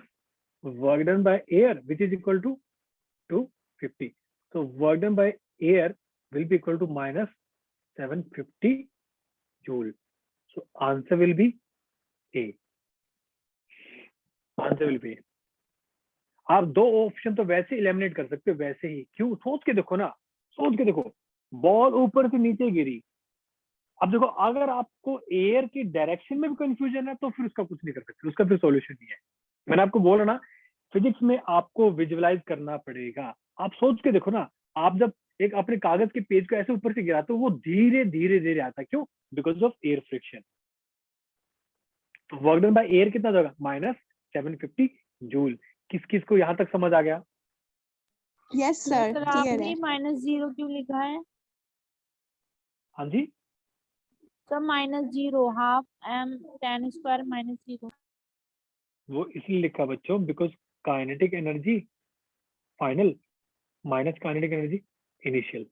work done by air which is equal to 250। so work done by air will be equal to minus 750 joule. So answer will be A. Answer will be A. आप दो ऑप्शन तो वैसे एलिमिनेट कर सकते हो, वैसे ही। क्यों? सोच के देखो ना, सोच के देखो, बॉल ऊपर से नीचे गिरी। अब देखो अगर आपको एयर की डायरेक्शन में भी कंफ्यूजन है तो फिर उसका कुछ नहीं कर सकते, उसका फिर सॉल्यूशन नहीं है। मैंने आपको बोला ना, फिजिक्स में आपको विजुअलाइज करना पड़ेगा। आप सोच के देखो ना, आप जब एक अपने कागज के पेज को ऐसे ऊपर से गिराते हो, वो धीरे धीरे धीरे आता है। क्यों? Because of air friction. तो वर्क डन बाय एयर कितना होगा? Minus 750 joule. किस किस को यहाँ तक समझ आ गया? यस सर, सर क्लियर आपने है। -0 क्यों लिखा है? हाँ जी, सर -0 हाफ m 10 स्क्वायर -0। वो इसलिए लिखा बच्चों, because kinetic energy final minus kinetic energy initial.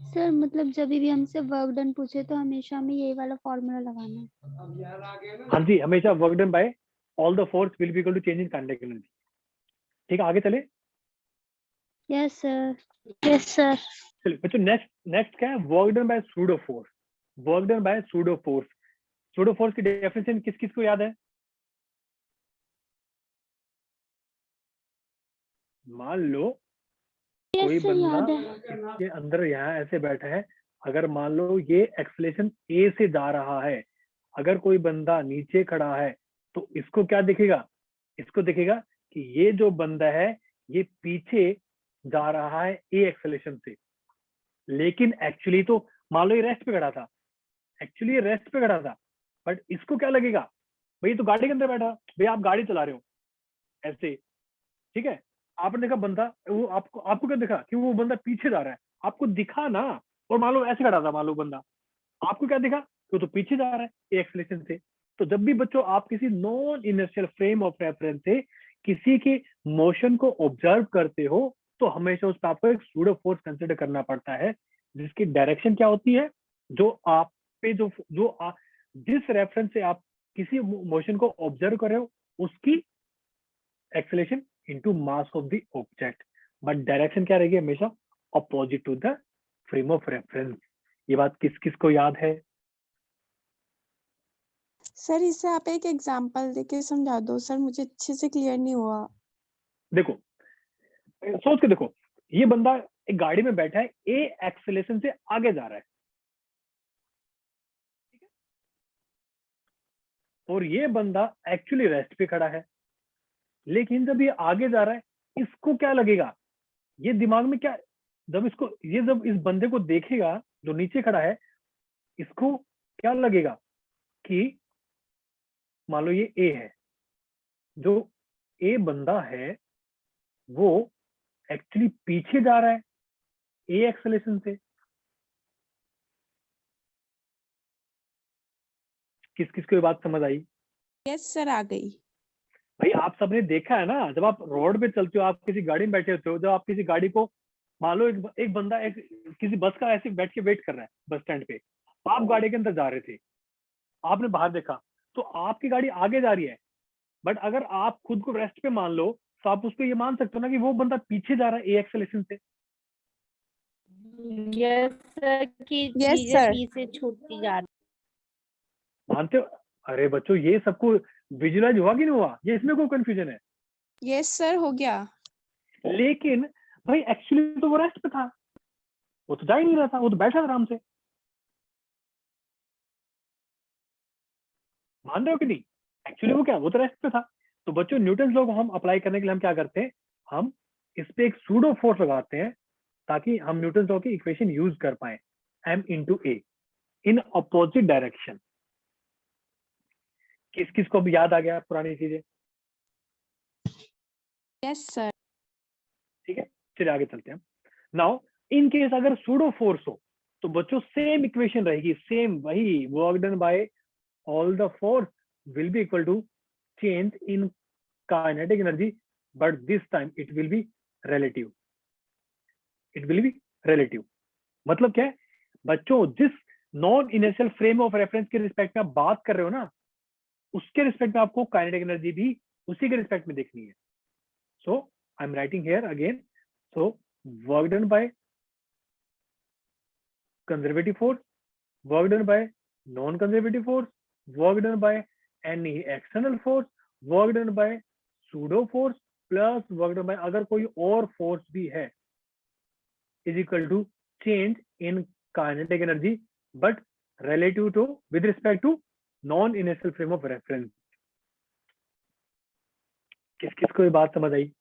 Sir मतलब जब भी हमसे वर्क डन पूछे तो हमेशा हमें यही वाला फॉर्मूला लगाना है। हाँ जी, हमेशा work done by all the force will be equal to change in kinetic energy. ठीक है, आगे चले। Yes sir. चलिए बच्चों, नेक्स्ट क्या है? Work done by pseudo force. Work done by pseudo force. Pseudo force की डेफिनेशन किस किस को याद है? मान लो कोई यस सर, बंदा याद है। इसके अंदर यहाँ ऐसे बैठा है, अगर मान लो ये एक्सेलरेशन ए से जा रहा है, अगर कोई बंदा नीचे खड़ा है तो इसको क्या दिखेगा? इसको दिखेगा कि ये जो बंदा है ये पीछे जा रहा है ए एक्सेलरेशन से, लेकिन एक्चुअली तो मान लो ये रेस्ट पे खड़ा था, एक्चुअली ये रेस्ट पे खड़ा था, बट इसको क्या लगेगा? भाई तो गाड़ी के अंदर बैठा, भाई आप गाड़ी चला रहे हो ऐसे, ठीक है, आपने देखा बंदा, वो आपको आपको क्या दिखा कि वो बंदा पीछे जा रहा है, आपको दिखा ना, और मान लो ऐसे खड़ा था, मान लो बंदा, आपको क्या दिखा कि वो तो पीछे जा रहा है एक्सेलरेशन से। तो जब भी बच्चों आप किसी non inertial frame of reference से किसी के मोशन को ऑब्जर्व करते हो तो हमेशा उस पर आपको एक सूडो फोर्स कंसिडर करना पड़ता है, जिसकी डायरेक्शन क्या होती है, जो आप पे जिस रेफरेंस से आप किसी मोशन को ऑब्जर्व कर रहे हो उसकी acceleration into mass of the object, but direction क्या रहेगी? हमेशा opposite to the frame of reference. ये बात किस किस को याद है? सर इसे आप एक एग्जांपल देके समझा दो सर, मुझे अच्छे से क्लियर नहीं हुआ। देखो, सोच के देखो, ये बंदा एक गाड़ी में बैठा है, ए एक्सेलरेशन से आगे जा रहा है, और ये बंदा एक्चुअली रेस्ट पे खड़ा है, लेकिन जब ये आगे जा रहा है इसको क्या लगेगा? ये दिमाग में क्या, जब इस बंदे को देखेगा जो नीचे खड़ा है, इसको क्या लगेगा कि मान लो ये ए है, जो ए बंदा है वो एक्चुअली पीछे जा रहा है ए एक्सेलरेशन से। किस किस को ये बात समझ आई? यस सर, आ गई। भाई आप सबने देखा है ना, जब आप रोड पे चलते हो, आप किसी गाड़ी में बैठे होते हो, जब आप किसी गाड़ी को, मान लो एक बंदा किसी बस का ऐसे बैठ के वेट कर रहा है बस स्टैंड पे, आप गाड़ी के अंदर जा रहे थे, आपने बाहर देखा तो आपकी गाड़ी आगे जा रही है, बट अगर आप खुद को रेस्ट पे मान लो तो आप उस पर ये मान सकते हो ना कि वो बंदा पीछे जा रहा है ए एक्सेलरेशन से। यस सर, कि यस चीजें सर। पीछे छूटती जा रही। मानते हो? अरे बच्चों, ये सबको विजुअलाइज हुआ कि नहीं हुआ? ये इसमें कोई कंफ्यूजन है? यस सर, हो गया। लेकिन भाई एक्चुअली तो वो रेस्ट पे था, वो तो जा ही नहीं रहा था, वो तो बैठा था आराम से। मान रहे हो कि नहीं? एक्चुअली वो क्या, वो तो रेस्ट पे था। तो बच्चों, न्यूटन लॉ को हम अप्लाई करने के लिए हम क्या करते हैं? हम इस पे एक सूडो फोर्स लगाते हैं ताकि हम न्यूटन लॉ की इक्वेशन यूज कर पाए, m into A in opposite direction. किस किस को भी याद आ गया पुरानी चीजें? Yes sir. ठीक है, चलिए आगे चलते हैं। नाउ इन केस अगर सूडो फोर्स हो तो बच्चों सेम इक्वेशन रहेगी, सेम वही, work done by all the force will be equal to change in kinetic energy, but this time it will be relative. It will be relative मतलब क्या है बच्चों? जिस non inertial frame of reference के रिस्पेक्ट में आप बात कर रहे हो ना, उसके रिस्पेक्ट में आपको काइनेटिक एनर्जी भी उसी के रिस्पेक्ट में देखनी है। So I am writing here again, so work done by conservative force, work done by non-conservative force, work done by any external force, work done by pseudo force plus work done by अगर कोई और force भी है is equal to change in kinetic energy but relative to with respect to non-inertial frame of reference। किस किस को ये बात समझ आई?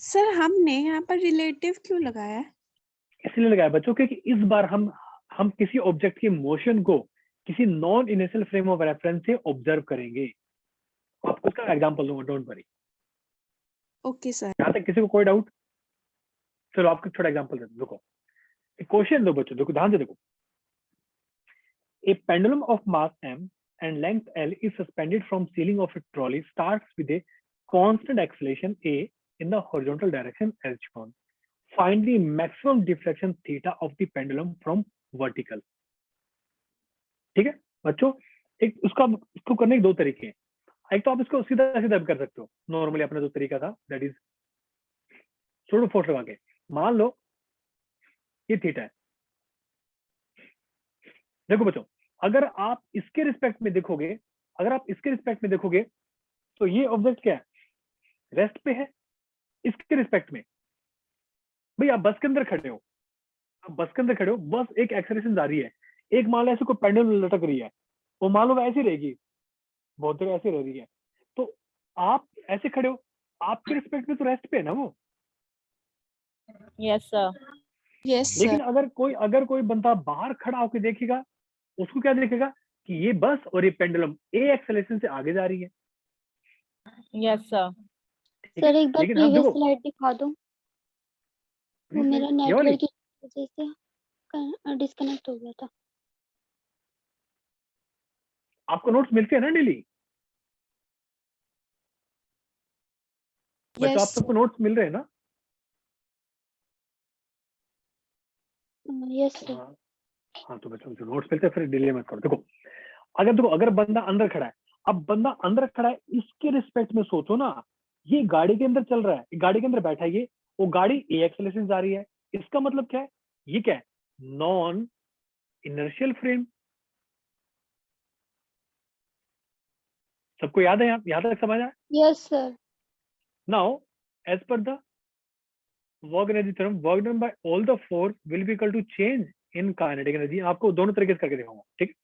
सर हमने यहाँ पर रिलेटिव क्यों लगाया है? इसलिए लगाया बच्चों क्योंकि इस बार हम किसी ऑब्जेक्ट के मोशन को किसी non inertial frame of reference से ऑब्जर्व करेंगे। आपको उसका एग्जांपल दूंगा, डोंट वरी। Okay sir. यहाँ तक किसी को कोई डाउट? चलो आपको छोटा एग्जांपल देता हूं, देखो एक क्वेश्चन दो बच्चों, देखो ध्यान से देखो। A pendulum of mass m and length l is suspended from ceiling of a trolley starts with a constant acceleration a in the horizontal direction as shown. Find the maximum deflection theta of the pendulum from vertical। ठीक है बच्चों, एक इसको करने के दो तरीके हैं। एक तो आप इसको सीधा सीधा कर सकते हो, नॉर्मली अपना जो तरीका था, दैट इज सूडो फोर्स लगा के। मान लो ये थीटा है। देखो बच्चों, अगर आप इसके रिस्पेक्ट में देखोगे, तो ये ऑब्जेक्ट क्या है, रेस्ट पे है। इसके रिस्पेक्ट में भाई आप बस के अंदर खड़े हो, बस एक एक्सेलरेशन जा रही है। एक मान लो ऐसे कोई पेंडुलम लटक रही है, वो मान लो ऐसी रहेगी, बहुत देर ऐसे रह रही है, तो आप ऐसे खड़े हो, आपके रिस्पेक्ट में तो रेस्ट पे है ना वो। Yes sir. यस लेकिन सर। अगर कोई बंदा बाहर खड़ा होकर देखेगा, उसको क्या देखेगा कि ये बस और ये पेंडुलम ए एक्सेलरेशन से आगे जा रही है। Yes sir. ठीक है, सर एक बार लेकिन हम प्रीवियस देखो स्लाइड दिखा दो, वो मेरा ये वाली नेटवर्क की वजह से डिस्कनेक्ट हो गया था। आपको नोट्स मिलते हैं ना डेली बच्चों, आप यस सबको नोट्स मिल रहे हैं ना? Yes sir. हाँ हाँ, तो बच्चों जो नोट्स मिलते हैं फिर डिले मत करो। देखो अगर बंदा अंदर खड़ा है, अब बंदा अंदर खड़ा है, इसके रिस्पेक्ट में सोचो ना, ये गाड़ी के अंदर चल रहा है, गाड़ी के अंदर बैठा है, ये वो गाड़ी ए एक्सेलरेशन जा रही है। इसका मतलब क्या है, ये क्या है, नॉन इनर्शियल फ्रेम। सबको याद है, यहाँ तक समझ आया? Yes sir. Now as per the work energy theorem, work done by all the force will be equal to change in kinetic energy. आपको दोनों तरीके से करके दिखाऊंगा, ठीक है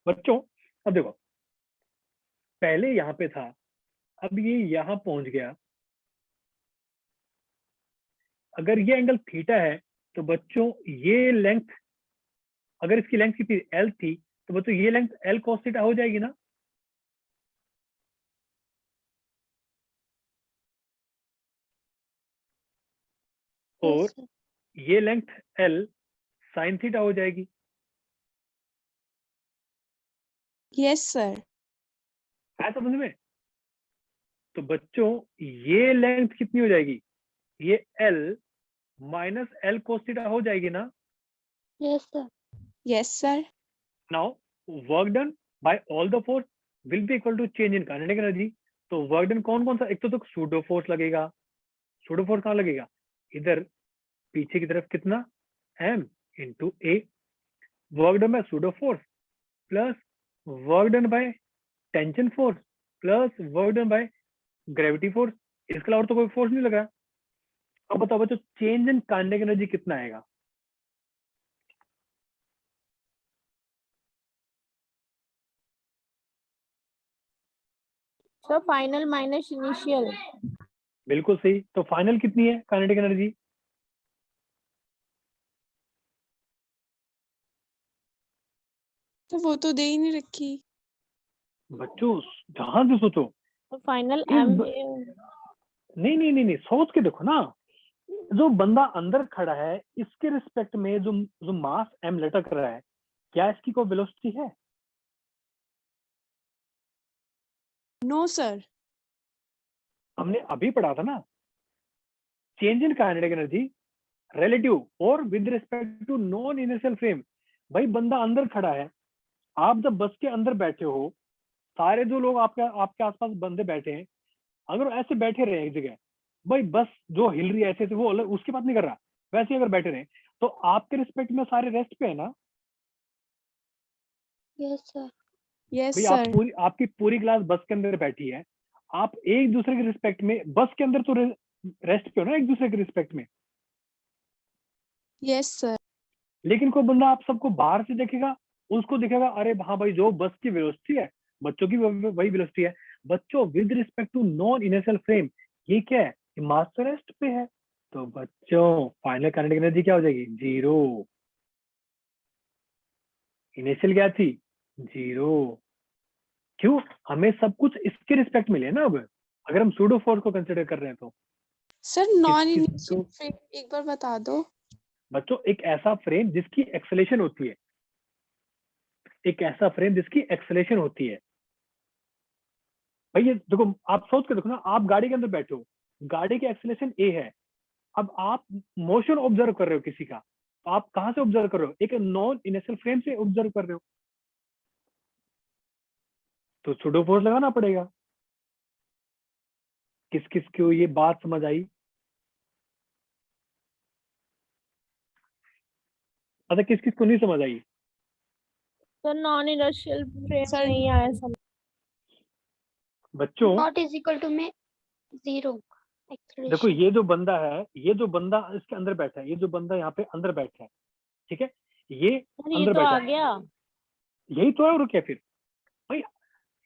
बच्चों। अब देखो, पहले यहाँ पे था, अब ये यहाँ पहुंच गया। अगर ये एंगल थीटा है तो बच्चों ये लेंथ, अगर इसकी लेंथ कितनी एल थी, तो बच्चों ये लेंथ एल cos थीटा हो जाएगी ना। यस और सर। ये लेंथ एल sin थीटा हो जाएगी। Yes sir. है समझ में? तो बच्चों ये लेंथ कितनी हो जाएगी, ये L minus L cos theta हो जाएगी ना। Yes sir. Yes sir. Now work done by all the force will be equal to change in kinetic energy. तो वर्क डन कौन कौन सा, एक तो सूडो फोर्स लगेगा। सूडो फोर्स कहाँ लगेगा, इधर पीछे की तरफ कितना, m into a. Work done by pseudo force plus work done by tension force plus work done by gravity force. इसके अलावा तो कोई फोर्स नहीं लग रहा। अब बताओ बच्चों, चेंज इन काइनेटिक एनर्जी कितना आएगा? Sir final minus initial. बिल्कुल सही। तो फाइनल कितनी है काइनेटिक एनर्जी? तो वो तो दे ही नहीं रखी। बच्चों ध्यान से सोचो। तो फाइनल इस एम नहीं, सोच के देखो ना। जो बंदा अंदर खड़ा है, इसके रिस्पेक्ट में जो मास m लटक रहा है, क्या इसकी कोई वेलोसिटी है? No sir. हमने अभी पढ़ा था ना, change in kinetic energy relative और with respect to non inertial frame. भाई बंदा अंदर खड़ा है, आप जब बस के अंदर बैठे हो, सारे जो लोग आपके आसपास बंदे बैठे हैं, अगर वो ऐसे बैठे रहे एक जगह, भाई बस जो हिल रही है ऐसे वो उसकी बात नहीं कर रहा, वैसे ही अगर बैठे रहे तो आपके रिस्पेक्ट में सारे रेस्ट पे है ना। Yes sir. यस भाई सर। आपकी पूरी क्लास बस के अंदर बैठी है, आप एक दूसरे के रिस्पेक्ट में बस के अंदर तो रेस्ट पे हो ना, एक दूसरे के रिस्पेक्ट में। Yes sir. लेकिन कोई बंदा आप सबको बाहर से देखेगा, उसको दिखेगा अरे हाँ भाई जो बस की वेलोसिटी है, बच्चों की वही वेलोसिटी है। बच्चों with respect to non inertial frame, ये क्या है, ये मास तो रेस्ट पे है। तो बच्चों फाइनल काइनेटिक एनर्जी क्या हो जाएगी, जीरो। इनिशियल क्या थी, जीरो। क्यों, हमें सब कुछ इसके रिस्पेक्ट में लेना। अब अगर हम सूडो फोर्स को कंसिडर कर रहे हैं तो सर नॉन किस इनिशियल तो फ्रेम एक बार बता दो। बच्चों एक ऐसा फ्रेम जिसकी एक्सेलेरेशन होती है, एक ऐसा फ्रेम जिसकी एक्सेलेरेशन होती है। भाई ये देखो, आप सोच के देखो ना, आप गाड़ी के अंदर बैठे हो, गाड़ी की एक्सेलेरेशन ए है। अब आप मोशन ऑब्जर्व कर रहे हो किसी का, तो आप कहाँ से ऑब्जर्व कर रहे हो, एक नॉन इनर्शियल फ्रेम से ऑब्जर्व कर रहे हो, तो सूडो फोर्स लगाना पड़ेगा। किस किस को ये बात समझ आई? अच्छा किस किस को नहीं समझ आई? तो नॉन इनर्शियल फ्रेम सर नहीं आया समझ। बच्चों नॉट इज इक्वल टू में 0 देखो, एक्सेलरेशन। ये जो बंदा है, ये जो बंदा इसके अंदर बैठा है, ये जो बंदा यहाँ पे अंदर बैठा है, ठीक है, ये सर ये अंदर तो बैठा आ है, गया। यही तो है और क्या फिर भाई।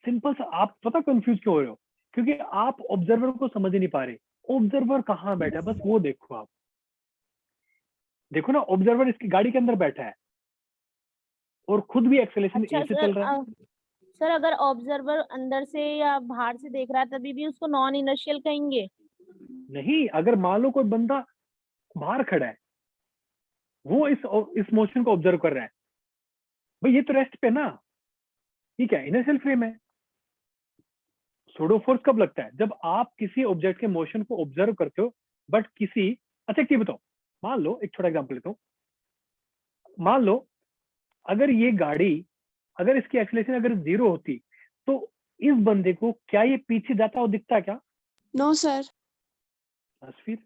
सिंपल सा, आप पता कंफ्यूज क्यों हो रहे हो? क्योंकि आप ऑब्जर्वर को समझ ही नहीं पा रहे। ऑब्जर्वर कहाँ बैठा है, बस वो देखो। आप देखो ना, ऑब्जर्वर इसकी गाड़ी के अंदर बैठा है और खुद भी एक्सेलेरेशन अच्छा ए से चल रहा है। सर अगर ऑब्जर्वर अंदर से या बाहर से देख रहा है तभी भी उसको नॉन इनर्शियल कहेंगे? नहीं, अगर मान लो कोई बंदा बाहर खड़ा है, वो इस मोशन को ऑब्जर्व कर रहा है, भाई ये तो रेस्ट पे ना, ठीक है, इनर्शियल फ्रेम है। सूडो फोर्स कब लगता है? जब आप किसी ऑब्जेक्ट के मोशन को ऑब्जर्व करते हो, बट किसी, अच्छा एक चीज बताओ, मान लो एक छोटा एग्जांपल लेता हूँ। मान लो अगर ये गाड़ी, अगर इसकी एक्सीलरेशन अगर 0 होती, तो इस बंदे को क्या ये पीछे जाता हुआ दिखता क्या? No sir. बस फिर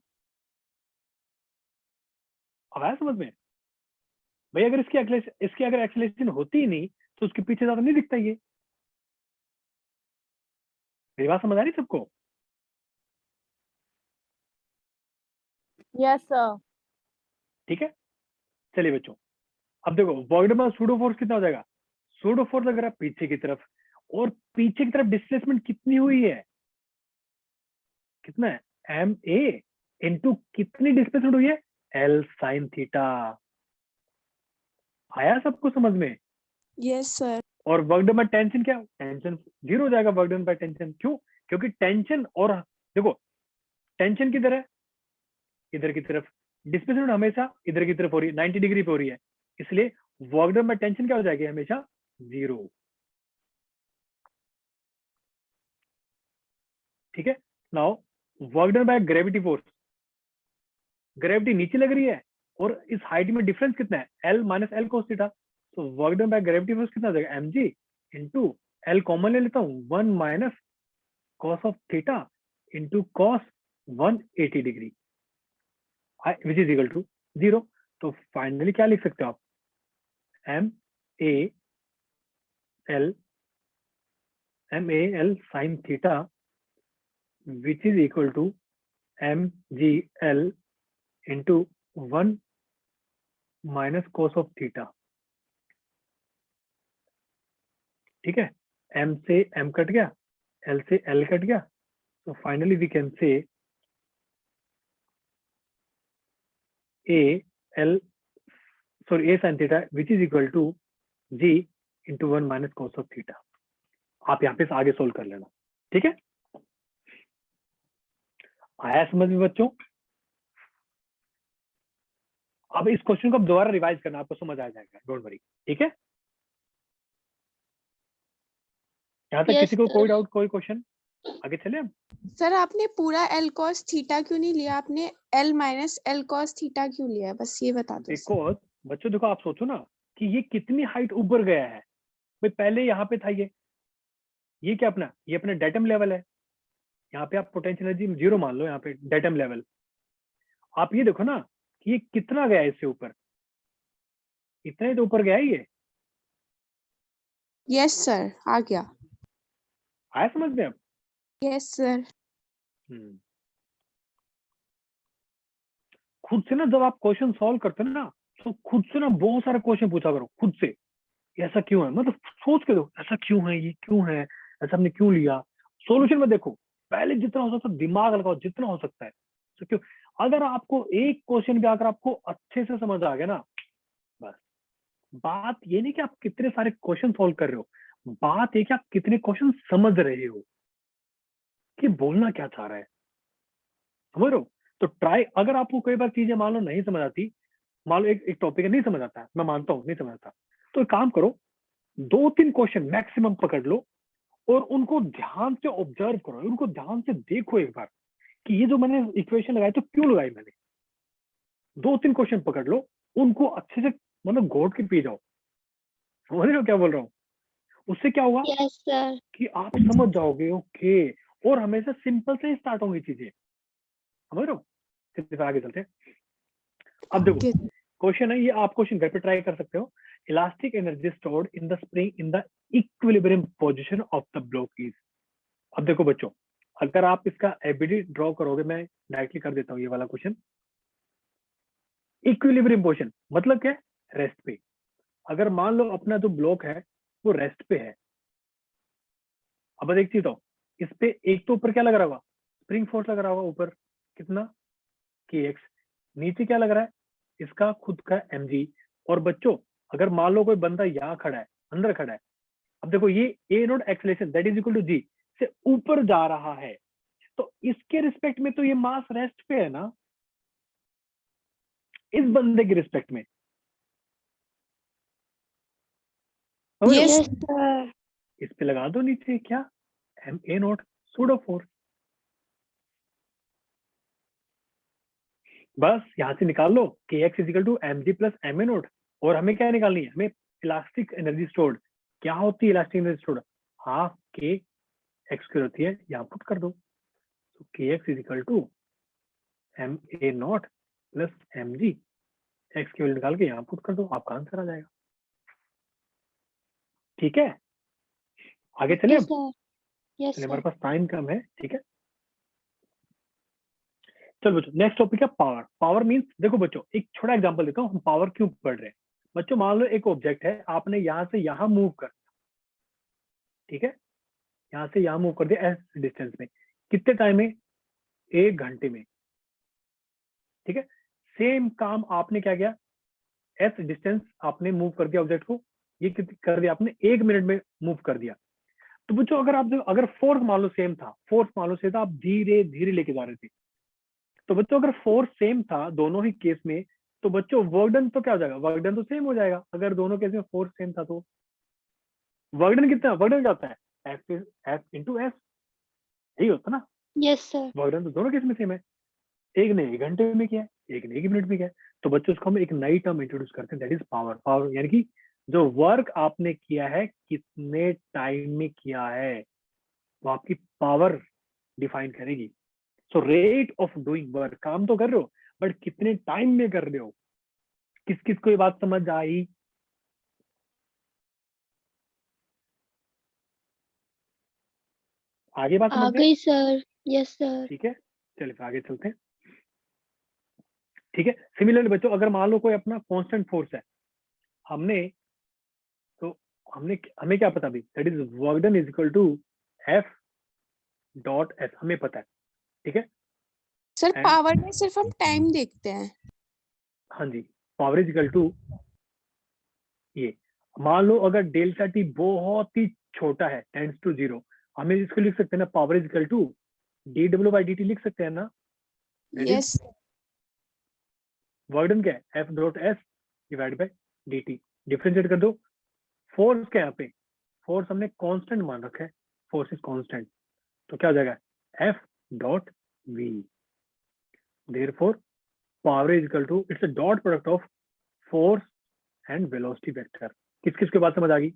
अब आया समझ में? भाई अगर इसकी अगर एक्सीलरेशन होती ही नहीं, तो उसके पीछे ज्यादा नहीं दिखता ये। मेरी बात समझ आ रही सबको? Yes sir. ठीक है, चलिए बच्चों, अब देखो वॉइड सूडो फोर्स कितना हो जाएगा? सूडो फोर्स अगर आप पीछे की तरफ, और पीछे की तरफ डिस्प्लेसमेंट कितनी हुई है? कितना है? एम ए इंटू कितनी डिस्प्लेसमेंट हुई है? L sine theta. आया सबको समझ में? Yes sir. और वर्क डन बाय टेंशन क्या? टेंशन 0 हो जाएगा वर्क डन बाय टेंशन। क्यों? क्योंकि टेंशन, और देखो टेंशन किधर है? इधर की तरफ। डिस्प्लेसमेंट हमेशा इधर की तरफ हो रही है, 90 डिग्री पे हो रही है, इसलिए वर्क डन बाय टेंशन क्या हो जाएगी? हमेशा 0। ठीक है, now work done by gravity force, gravity नीचे लग रही है और इस हाइट में डिफरेंस कितना है? L minus L cos theta. तो work done by gravity force कितना हो जाएगा? M G into L common ले लेता हूँ, 1 minus cos of theta into cos 180 degree, which is equal to 0। तो फाइनली क्या लिख सकते हो आप? M A L sine theta which is equal to M G L into 1 minus cos of theta. ठीक है, एम से एम कट गया, एल से एल कट गया, तो finally we can say a sine theta which is equal to g into 1 minus cos of theta. आप यहाँ पे से आगे सोल्व कर लेना। ठीक है, आया समझ में बच्चों? अब इस क्वेश्चन को अब दोबारा रिवाइज करना, आपको समझ आ जाएगा, डोंट वरी। ठीक है, यहाँ तक Yes, किसी को sir. कोई डाउट, कोई क्वेश्चन? आगे चले हम। सर आपने पूरा एल कॉस थीटा क्यों नहीं लिया? आपने L minus L cos theta क्यों लिया है? बस ये बता दो सर। बिकॉज बच्चों देखो, आप सोचो ना कि ये कितनी हाइट ऊपर गया है। भाई पहले यहाँ पे था ये क्या अपना, ये अपना डेटम लेवल है। यहाँ पे आप पोटेंशियल एनर्जी 0 मान लो, यहाँ पे डेटम लेवल। आप ये देखो ना कि ये कितना गया है इससे ऊपर, इतना ही तो ऊपर गया है ये। यस सर, आ गया। आया समझ में अब? Yes sir. खुद से ना जब आप क्वेश्चन सॉल्व करते हो ना, तो खुद से ना बहुत सारे क्वेश्चन पूछा करो खुद से। ऐसा क्यों है, मतलब सोच के दो, ऐसा क्यों है, ये क्यों है, ऐसा हमने क्यों लिया। सॉल्यूशन में देखो, पहले जितना हो सकता है दिमाग लगाओ, जितना हो सकता है। तो क्यों, अगर आपको एक क्वेश्चन भी अगर आपको अच्छे से समझ आ गया ना, बस। बात ये नहीं कि आप कितने सारे क्वेश्चन सॉल्व कर रहे हो, बात ये कि आप कितने क्वेश्चन समझ रहे हो कि बोलना क्या चाह रहा है। समझ रहे हो? तो ट्राई, अगर आपको कई बार चीजें मान लो नहीं समझ आती, मान लो एक टॉपिक नहीं समझ आता, मैं मानता हूँ नहीं समझ आता, तो एक काम करो, 2-3 क्वेश्चन मैक्सिमम पकड़ लो और उनको ध्यान से ऑब्जर्व करो, उनको ध्यान से देखो एक बार कि ये जो मैंने इक्वेशन लगाई तो क्यों लगाई मैंने। 2-3 क्वेश्चन पकड़ लो, उनको अच्छे से मतलब घोट के पी जाओ। समझ रहे हो क्या बोल रहा हूँ? उससे क्या होगा Yes, sir. कि आप समझ जाओगे। ओके, और हमेशा सिंपल से ही स्टार्ट होंगी चीजें। समझ रहे हो? फिर आगे चलते हैं। अब देखो, Okay. क्वेश्चन है ये, आप क्वेश्चन घर पे ट्राई कर सकते हो। Elastic energy stored in the spring in the equilibrium position of the block is. अब देखो बच्चों, अगर आप इसका एबीडी ड्रॉ करोगे, मैं डायरेक्टली कर देता हूँ ये वाला क्वेश्चन। इक्विलिब्रियम पोजीशन मतलब क्या है? रेस्ट पे। अगर मान लो अपना जो ब्लॉक है वो रेस्ट पे है, अब एक चीज हो, इस पे एक तो ऊपर क्या लग रहा होगा? स्प्रिंग फोर्स लग रहा होगा ऊपर, कितना? kx। नीचे क्या लग रहा है? इसका खुद का mg। और बच्चों अगर मान लो कोई बंदा यहाँ खड़ा है, अंदर खड़ा है, अब देखो ये a naught acceleration that is equal to g से ऊपर जा रहा है, तो इसके रिस्पेक्ट में तो ये मास रेस्ट पे है ना, इस बंदे के रिस्पेक्ट में। समझ रहे हो? Yes yes sir. इस पे लगा दो नीचे क्या? M a naught pseudo force. बस यहां से निकाल लो k x is equal to M g plus m a naught. और हमें क्या निकालनी है? हमें इलास्टिक एनर्जी स्टोर्ड। क्या होती है elastic energy stored? Half k x square होती है, यहाँ पुट कर दो। तो k x is equal to m a naught plus m g, x की वैल्यू निकाल के यहाँ पुट कर दो, आपका आंसर आ जाएगा। ठीक है, आगे चले। Yes sir. यस चलिए, हमारे सर। पास टाइम कम है, ठीक है। चलो बच्चों, नेक्स्ट टॉपिक है पावर। पावर मींस, देखो बच्चों एक छोटा एग्जांपल देता हूँ, हम पावर क्यों पढ़ रहे हैं। बच्चों मान लो एक ऑब्जेक्ट है, आपने यहाँ से यहाँ मूव कर, ठीक है, यहाँ से यहाँ मूव कर दिया एस डिस्टेंस में, कितने टाइम में? 1 घंटे में। ठीक है, सेम काम आपने क्या किया? एस डिस्टेंस आपने मूव कर दिया ऑब्जेक्ट को, ये कर दिया आपने 1 मिनट में मूव कर दिया। तो बच्चों अगर आप अगर फोर्स मान लो सेम था, फोर्स मान लो सेम था, आप धीरे धीरे लेके जा रहे थे, तो बच्चों अगर फोर्स सेम था दोनों ही केस में, तो बच्चों वर्क डन तो क्या हो जाएगा? वर्क डन तो सेम हो जाएगा। अगर दोनों केस में फोर्स सेम था तो वर्क डन कितना? वर्क डन क्या होता है? एफ इंटू एस, यही होता ना। Yes sir. वर्क डन तो दोनों केस में सेम है। एक ने 1 घंटे में किया है, एक ने 1 मिनट में किया है। तो बच्चों उसको हम एक नई टर्म इंट्रोड्यूस करते हैं, दैट इज पावर। पावर यानी कि जो वर्क आपने किया है कितने टाइम में किया है, वो आपकी पावर डिफाइन करेगी। So rate of doing work, काम तो कर रहे हो बट कितने टाइम में कर रहे हो। किस किस को ये बात समझ आई? आगे बात आ समझ में? गई सर। Yes sir. ठीक है, चलिए फिर आगे चलते हैं। ठीक है, सिमिलरली बच्चों अगर मान लो कोई अपना कांस्टेंट फोर्स है, हमने तो हमने हमें क्या पता भी, that is work done is equal to F dot S, हमें पता है। ठीक है, सर, And- पावर में सिर्फ हम टाइम देखते हैं। हाँ जी, पावर इज इक्वल टू ये। मान लो अगर डेल्टा टी बहुत ही छोटा है, टेंड्स टू 0, हमें इसको लिख सकते हैं ना, power is equal to d डब्ल्यू बाई डी टी लिख सकते हैं ना। That is yes work done क्या है? F dot S divide by D t. Differentiate कर दो। फोर्स क्या है यहाँ पे? फोर्स हमने कांस्टेंट मान रखा है, फोर्स इज कांस्टेंट, तो क्या हो जाएगा? F dot v. Therefore power is equal to, it's a dot product of force and velocity vector. किस किस की बात समझ आ गई?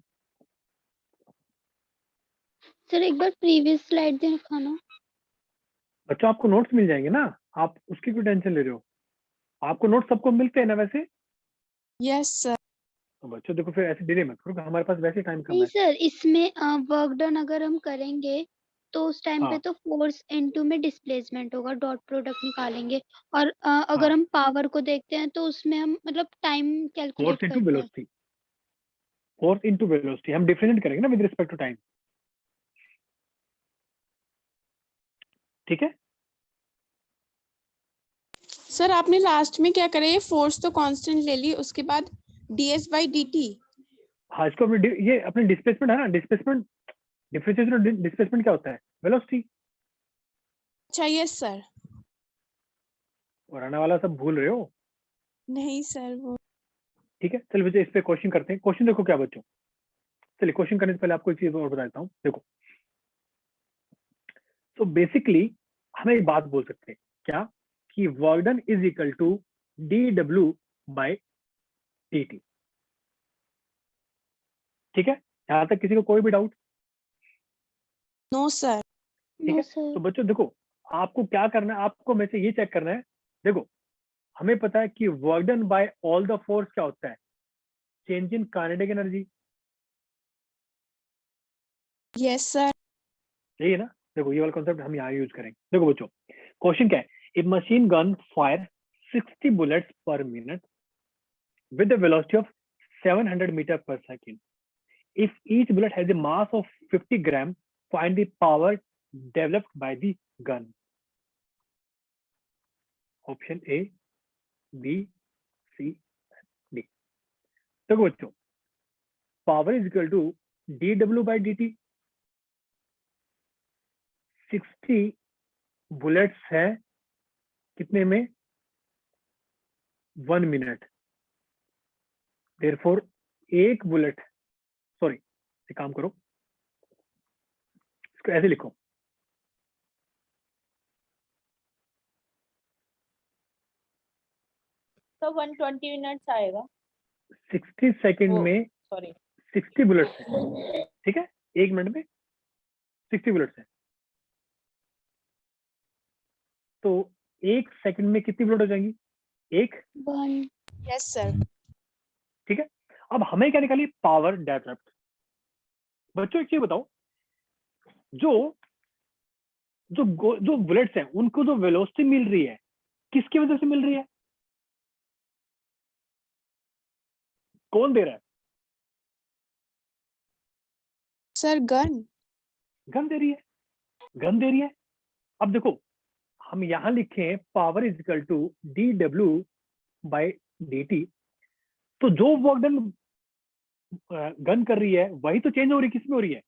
सर एक बार प्रीवियस स्लाइड दिखाना। बच्चों आपको नोट्स मिल जाएंगे ना, आप उसकी क्यों टेंशन ले रहे हो? आपको नोट्स सबको मिलते हैं ना वैसे। Yes sir. तो बच्चों देखो फिर ऐसे डिले मत करो, हमारे पास वैसे टाइम कम नहीं है। सर, इसमें वर्क डन अगर हम करेंगे तो उस टाइम पे हाँ तो फोर्स इनटू में डिस्प्लेसमेंट होगा, डॉट प्रोडक्ट निकालेंगे। और अगर हाँ, हम पावर को देखते हैं तो उसमें हम मतलब टाइम कैलकुलेट फोर्स इनटू करते हैं। वेलोसिटी, फोर्स इनटू वेलोसिटी हम डिफरेंशिएट करेंगे ना विद रिस्पेक्ट टू टाइम। ठीक है, सर आपने लास्ट में क्या करा? ये फोर्स तो कांस्टेंट ले ली, उसके बाद ds बाई dt। हाँ इसको अपने ये अपने डिस्प्लेसमेंट है ना, डिस्प्लेसमेंट, डिफरेंशिएशन डिस्प्लेसमेंट क्या होता है? वेलोसिटी। अच्छा यस सर। पुराना वाला सब भूल रहे हो? नहीं सर, वो ठीक है, चलिए बच्चे इस पे क्वेश्चन करते हैं। क्वेश्चन देखो क्या बच्चों, चलिए क्वेश्चन करने से पहले आपको एक चीज और बता देता हूँ। देखो तो बेसिकली हम एक बात बोल सकते हैं क्या, कि work done is equal to d डब्ल्यू बाई डी टी। ठीक है, यहाँ तक किसी को कोई भी डाउट? No sir. ठीक नो है, सर। तो बच्चों देखो आपको क्या करना है, आपको में से ये चेक करना है। देखो हमें पता है कि work done by all the force क्या होता है, change in kinetic energy, yes sir. यही है ना। देखो ये वाला कॉन्सेप्ट हम यहाँ यूज करेंगे। देखो बच्चों क्वेश्चन क्या है, a machine gun fire 60 bullets per minute with a velocity of 700 meter per second. If each bullet has a mass of 50 gram, find the power developed by the gun. Option A, B, C, D. देखो बच्चों, power is equal to dW by dt. 60 bullets है कितने में, 1 मिनट। Therefore एक बुलेट, सॉरी एक काम करो, इसको ऐसे लिखो, तो 120 मिनट्स आएगा। 60 सेकंड में सॉरी 60 बुलेट्स है, ठीक है, एक मिनट में 60 बुलेट्स है, तो एक सेकंड में कितनी बुलेट हो जाएंगी, एक। 1 यस सर। ठीक है, अब हमें क्या निकाली, पावर डेवलप्ड। बच्चों एक चीज बताओ, जो जो जो बुलेट्स हैं उनको जो वेलोसिटी मिल रही है किसकी वजह से मिल रही है, कौन दे रहा है, सर गन। गन दे रही है, गन दे रही है। अब देखो हम यहां लिखे power is equal to d डब्ल्यू बाई डी टी, तो जो वर्क डन गन कर रही है वही तो चेंज हो रही है, किसमें हो रही है,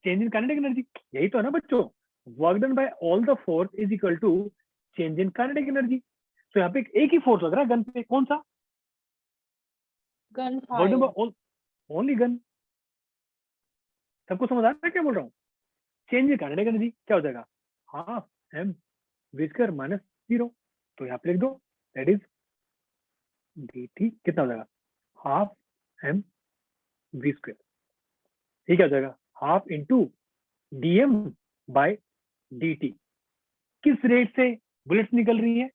चेंज इन काइनेटिक एनर्जी, यही तो है ना बच्चों। Work done by all the force is equal to change in kinetic energy. तो यहाँ पे एक ही फोर्स लग रहा है गन पे, कौन सा, gun work done fire. By only gun. सबको समझ आ रहा है क्या बोल रहा हूँ, चेंज इन काइनेटिक एनर्जी क्या हो जाएगा, half m v square minus 0, तो यहाँ पे लिख दो दैट इज डी टी, कितना हो जाएगा, हाफ एम वी स्क्वायर, ये क्या हो जाएगा, half into d m by d t. किस रेट से बुलेट्स निकल रही है,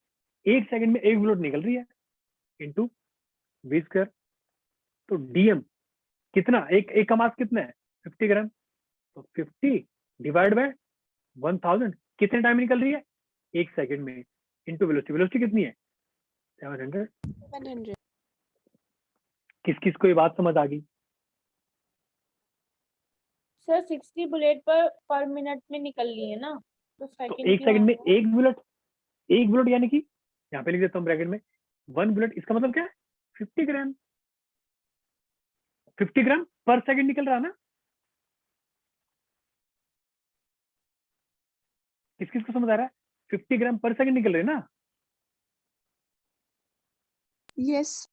एक सेकंड में एक बुलेट निकल रही है, इंटू वी स्क्वायर। तो डीएम कितना, एक का मास कितना है 50 ग्राम, तो 50 डिवाइड बाय 1000 कितने टाइम निकल रही है, एक सेकंड में, इंटू वेलोसिटी, वेलोसिटी कितनी है 700। 700। किस किस को ये बात समझ आ गई, सर 60 बुलेट पर मिनट में निकल रही है ना, तो तो सेकंड एक सेकंड में एक बुलेट, एक बुलेट यानी कि यहाँ पे लिख देता हूँ ब्रैकेट में 1 बुलेट, इसका मतलब क्या है 50 ग्राम, 50 ग्राम पर सेकंड निकल रहा है ना। किस किस को समझ आ रहा है, 50 ग्राम पर सेकंड निकल रहे हैं ना। यस।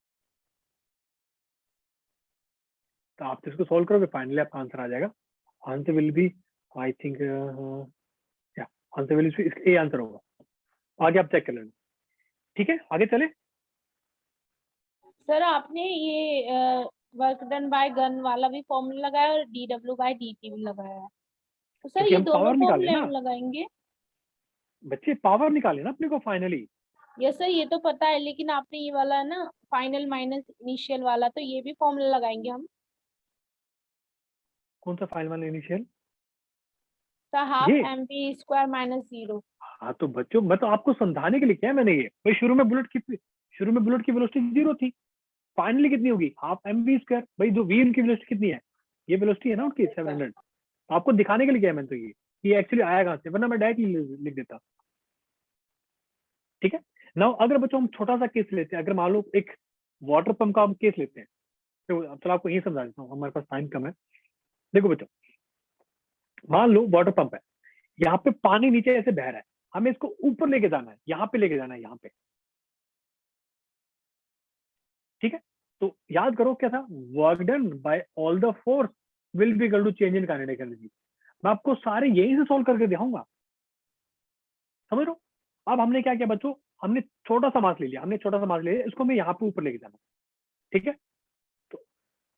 तो आप इसको सॉल्व करोगे, फाइनली आपका आंसर आ जाएगा। Answer will be, I think या आंसर विल बी, इसका ए आंसर होगा। आगे आप चेक कर लेना, ठीक है, आगे चले। सर आपने ये वर्क डन बाय गन वाला भी फॉर्मूला लगाया और डीडब्ल्यू बाय डीटी भी लगाया है, तो सर क्योंकि ये हम दोनों पावर निकाले फॉर्मूले ना हम लगाएंगे। बच्चे, पावर निकाले ना अपने को फाइनली। यस सर ये तो पता है, लेकिन आपने ये वाला ना फाइनल माइनस इनिशियल वाला, तो ये भी फॉर्मूला लगाएंगे हम। कौन सा फाइनल वाला इनिशियल, सर हाफ ये एम पी स्क्वायर माइनस 0। हाँ तो बच्चों मैं तो आपको समझाने के लिए किया है मैंने ये, भाई शुरू में बुलेट की वेलोसिटी 0 थी, फाइनली कितनी होगी हाफ एम वी स्क्वायर, भाई जो वी की वेलोसिटी कितनी है, ये वेलोसिटी है ना उनकी 700। आपको दिखाने के लिए किया है मैंने, तो ये एक्चुअली आया कहाँ से, वरना मैं डायरेक्टली लिख देता। ठीक है, नाउ अगर बच्चों हम छोटा सा केस लेते हैं, अगर मान लो एक वाटर पंप का हम केस लेते हैं, तो चलो आपको यही समझा देता हूँ, हमारे पास टाइम कम है। देखो बच्चों, मान लो वाटर पंप है, यहाँ पे पानी नीचे ऐसे बह रहा है, हमें इसको ऊपर लेके जाना है, यहाँ पे लेके जाना है, यहाँ पे, ठीक है। तो याद करो क्या था, work done by all the force will be equal to change in kinetic energy. मैं आपको सारे यहीं से सोल्व करके दिखाऊंगा, समझ रहे हो। अब हमने क्या किया बच्चों, हमने छोटा सा मास ले लिया, इसको मैं यहाँ पे ऊपर लेके जाना, ठीक है। तो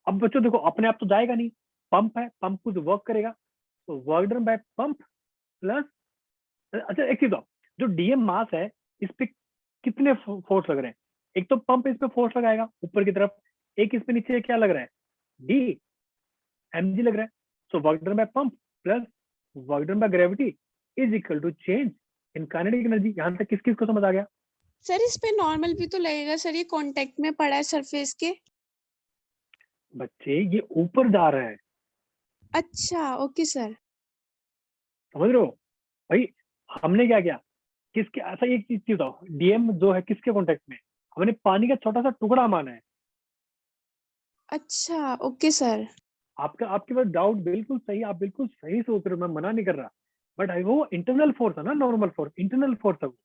अब बच्चों देखो, अपने आप तो जाएगा नहीं, पंप है, पंप कुछ वर्क करेगा, तो work done by pump plus, अच्छा एक चीज, जो डीएम मास है इस पे कितने फोर्स लग रहे हैं? एक तो पंप इस पे फोर्स लगाएगा ऊपर की तरफ, एक इस पे नीचे क्या लग रहा है, डी mg लग रहा है। So work done by pump plus work done by gravity is equal to change in kinetic energy. यहां तक किस किस को समझ आ गया? सर इस पे नॉर्मल भी तो लगेगा सर, ये कांटेक्ट में पड़ा है सरफेस के। बच्चे ये ऊपर जा रहा है, अच्छा ओके सर। समझ रहे हो भाई? हमने क्या किया, किसके, ऐसा एक चीज बताओ, डीएम जो है किसके कॉन्टेक्ट में, हमने पानी का छोटा सा टुकड़ा माना है। अच्छा ओके सर। आपके पास डाउट बिल्कुल सही, आप बिल्कुल सही सोच रहे हो, मैं मना नहीं कर रहा, बट वो इंटरनल फोर्स है ना, नॉर्मल फोर्स, इंटरनल फोर्स है वो।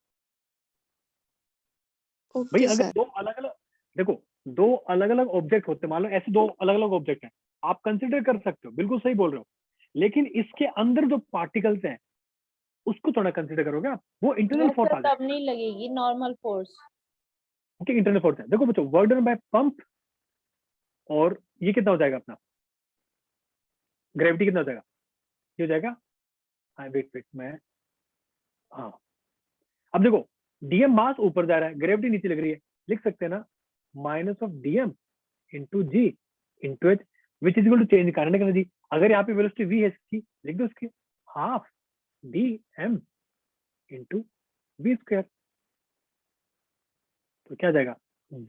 भाई ओके अगर सर। दो अलग अलग, देखो दो अलग अलग ऑब्जेक्ट होते, मान लो ऐसे दो अलग अलग ऑब्जेक्ट हैं, आप कंसिडर कर सकते हो, बिल्कुल सही बोल रहे हो, लेकिन इसके अंदर जो पार्टिकल्स हैं उसको थोड़ा कंसिडर करोगे आप, वो इंटरनल यस फोर्स सर, आ तब जाएगा। नहीं लगेगी normal force. Okay, internal force है। देखो बच्चों, वर्क डन बाय पंप, और ये कितना हो जाएगा अपना, ग्रेविटी कितना हो जाएगा, ये हो जाएगा, हाँ वेट मैं, हाँ अब देखो, डीएम मास ऊपर जा रहा है, ग्रेविटी नीचे लग रही है, लिख सकते हैं ना, minus of d m into g into h, which is equal to change kinetic energy. अगर यहाँ पे वेलोसिटी वी है इसकी, लिख दो इसकी half D m into we square. तो क्या जाएगा,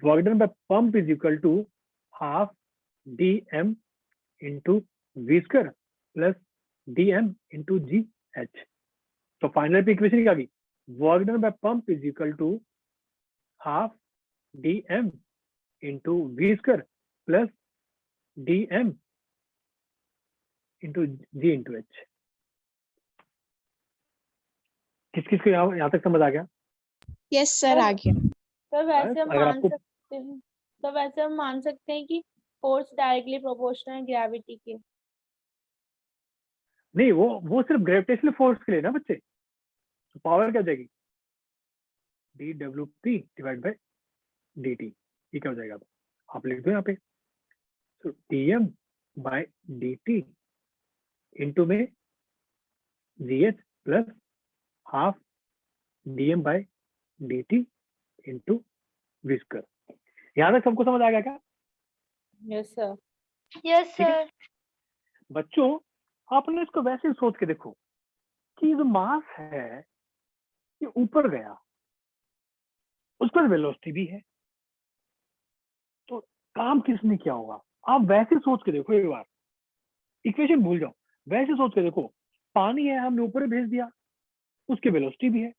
work done by pump is equal to half D m into we square plus d m into g h. तो फाइनल पे इक्वेशन क्या आ गई, work done by pump is equal to half D m into we square plus d m into g into h. किस किस को यहाँ तक समझ आ गया? यस सर आ गया। सर वैसे बस, हम अगर मान आपको सकते हैं, तो वैसे हम मान सकते हैं कि फोर्स डायरेक्टली प्रोपोर्शनल है ग्रेविटी के। नहीं, वो सिर्फ ग्रेविटेशनल फोर्स के लिए ना बच्चे, तो पावर क्या हो जाएगी, D W P divide by D T. ये क्या हो जाएगा, आप लिख दो यहाँ पे, तो D M by D T into में G H plus half D M by D T into we square. यहाँ तक सबको समझ आ गया क्या? Yes sir. यस ठीक है सर। बच्चों, आपने इसको वैसे ही सोच के देखो कि जो मास है ये ऊपर गया, उस पर वेलोसिटी भी है, तो काम किसने किया होगा? आप वैसे सोच के देखो एक बार, इक्वेशन भूल जाओ, वैसे सोच के देखो, पानी है हमने ऊपर भेज दिया, उसकी वेलोसिटी भी है,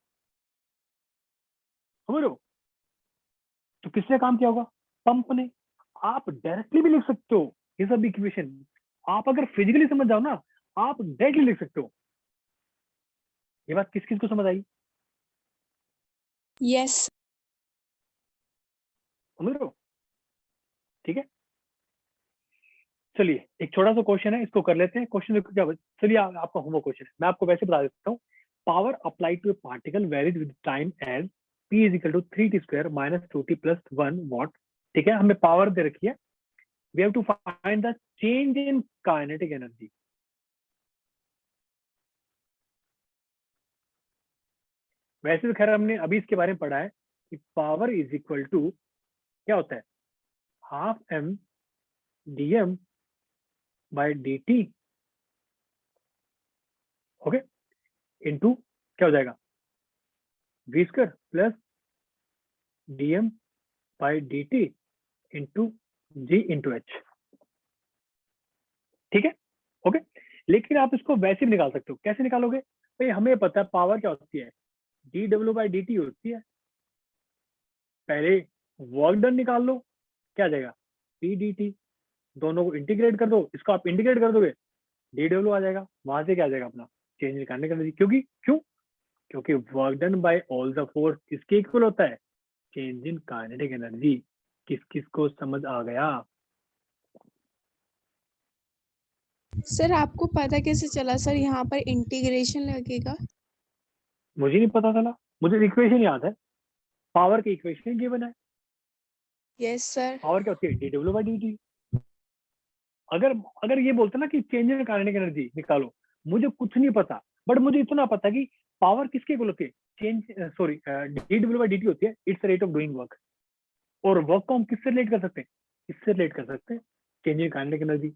समझ रहे हो? तो किसने काम किया होगा, पंप ने। आप डायरेक्टली भी लिख सकते हो ये सब इक्वेशन, आप अगर फिजिकली समझ जाओ ना, आप डायरेक्टली लिख सकते हो। ये बात किस किस को समझ आई? यस। समझ रहे हो? ठीक है, चलिए एक छोटा सा क्वेश्चन है, इसको कर लेते हैं। क्वेश्चन क्या, चलिए आपका होमवर्क क्वेश्चन है, मैं आपको वैसे बता देता हूँ। Power applied to a particle varies with time as P is equal to 3t square minus 2t plus 1 watt. ठीक है, हमें पावर दे रखी है, we have to find the change in kinetic energy. वैसे तो खैर हमने अभी इसके बारे में पढ़ा है कि पावर इज इक्वल टू क्या होता है, half m d M by D t, okay, into क्या हो जाएगा, v square plus d M by D T into g into h. ठीक है, ओके। लेकिन आप इसको वैसे भी निकाल सकते हो, कैसे निकालोगे भाई, हमें पता है पावर क्या होती है, डी डब्ल्यू बाई डी टी होती है। पहले वर्क डन निकाल लो, क्या जाएगा, पी डी टी, दोनों को इंटीग्रेट कर दो, इसको आप इंटीग्रेट कर दोगे, डी डब्ल्यू आ जाएगा, वहां से क्या आ जाएगा अपना चेंज निकालने का, क्योंकि क्यों, क्योंकि work done by all the force किसके इक्वल होता है, चेंज इन काइनेटिक एनर्जी। किस किस को समझ आ गया? सर आपको पता कैसे चला सर यहाँ पर इंटीग्रेशन लगेगा? मुझे नहीं पता चला, मुझे इक्वेशन याद है, पावर की इक्वेशन गिवन है। Yes sir. पावर क्या होती है, डी डब्ल्यू बाई डी टी। अगर अगर ये बोलते ना कि चेंज इन काइनेटिक एनर्जी निकालो, मुझे कुछ नहीं पता, बट मुझे इतना पता कि पावर किसके इक्वल होती है, चेंज सॉरी डी डब्ल्यू बाई डी टी होती है, it's rate of doing work. और वर्क को हम किससे रिलेट कर सकते हैं? इससे रिलेट कर सकते हैं, चेंज इन काइनेटिक एनर्जी।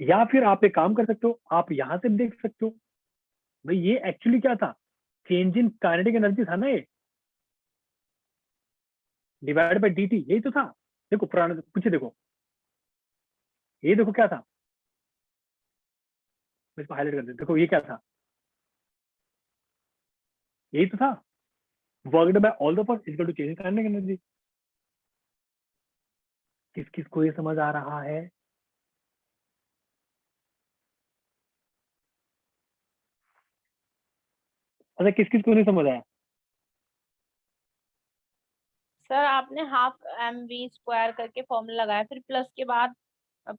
या फिर आप एक काम कर सकते हो, आप यहां से देख सकते हो, भाई ये एक्चुअली क्या था, चेंज इन काइनेटिक एनर्जी था ना, ये डिवाइड बाय dt, यही तो था। देखो पुराने पीछे देखो, ये देखो क्या था, मैं इसको हाईलाइट कर देता, देखो ये क्या था, यही तो था, worked by all the force equal to change in kinetic energy. किस किस को ये समझ आ रहा है? अच्छा, किस किस को नहीं समझ आया? सर आपने हाफ mv स्क्वायर करके फॉर्मूला लगाया, फिर प्लस के बाद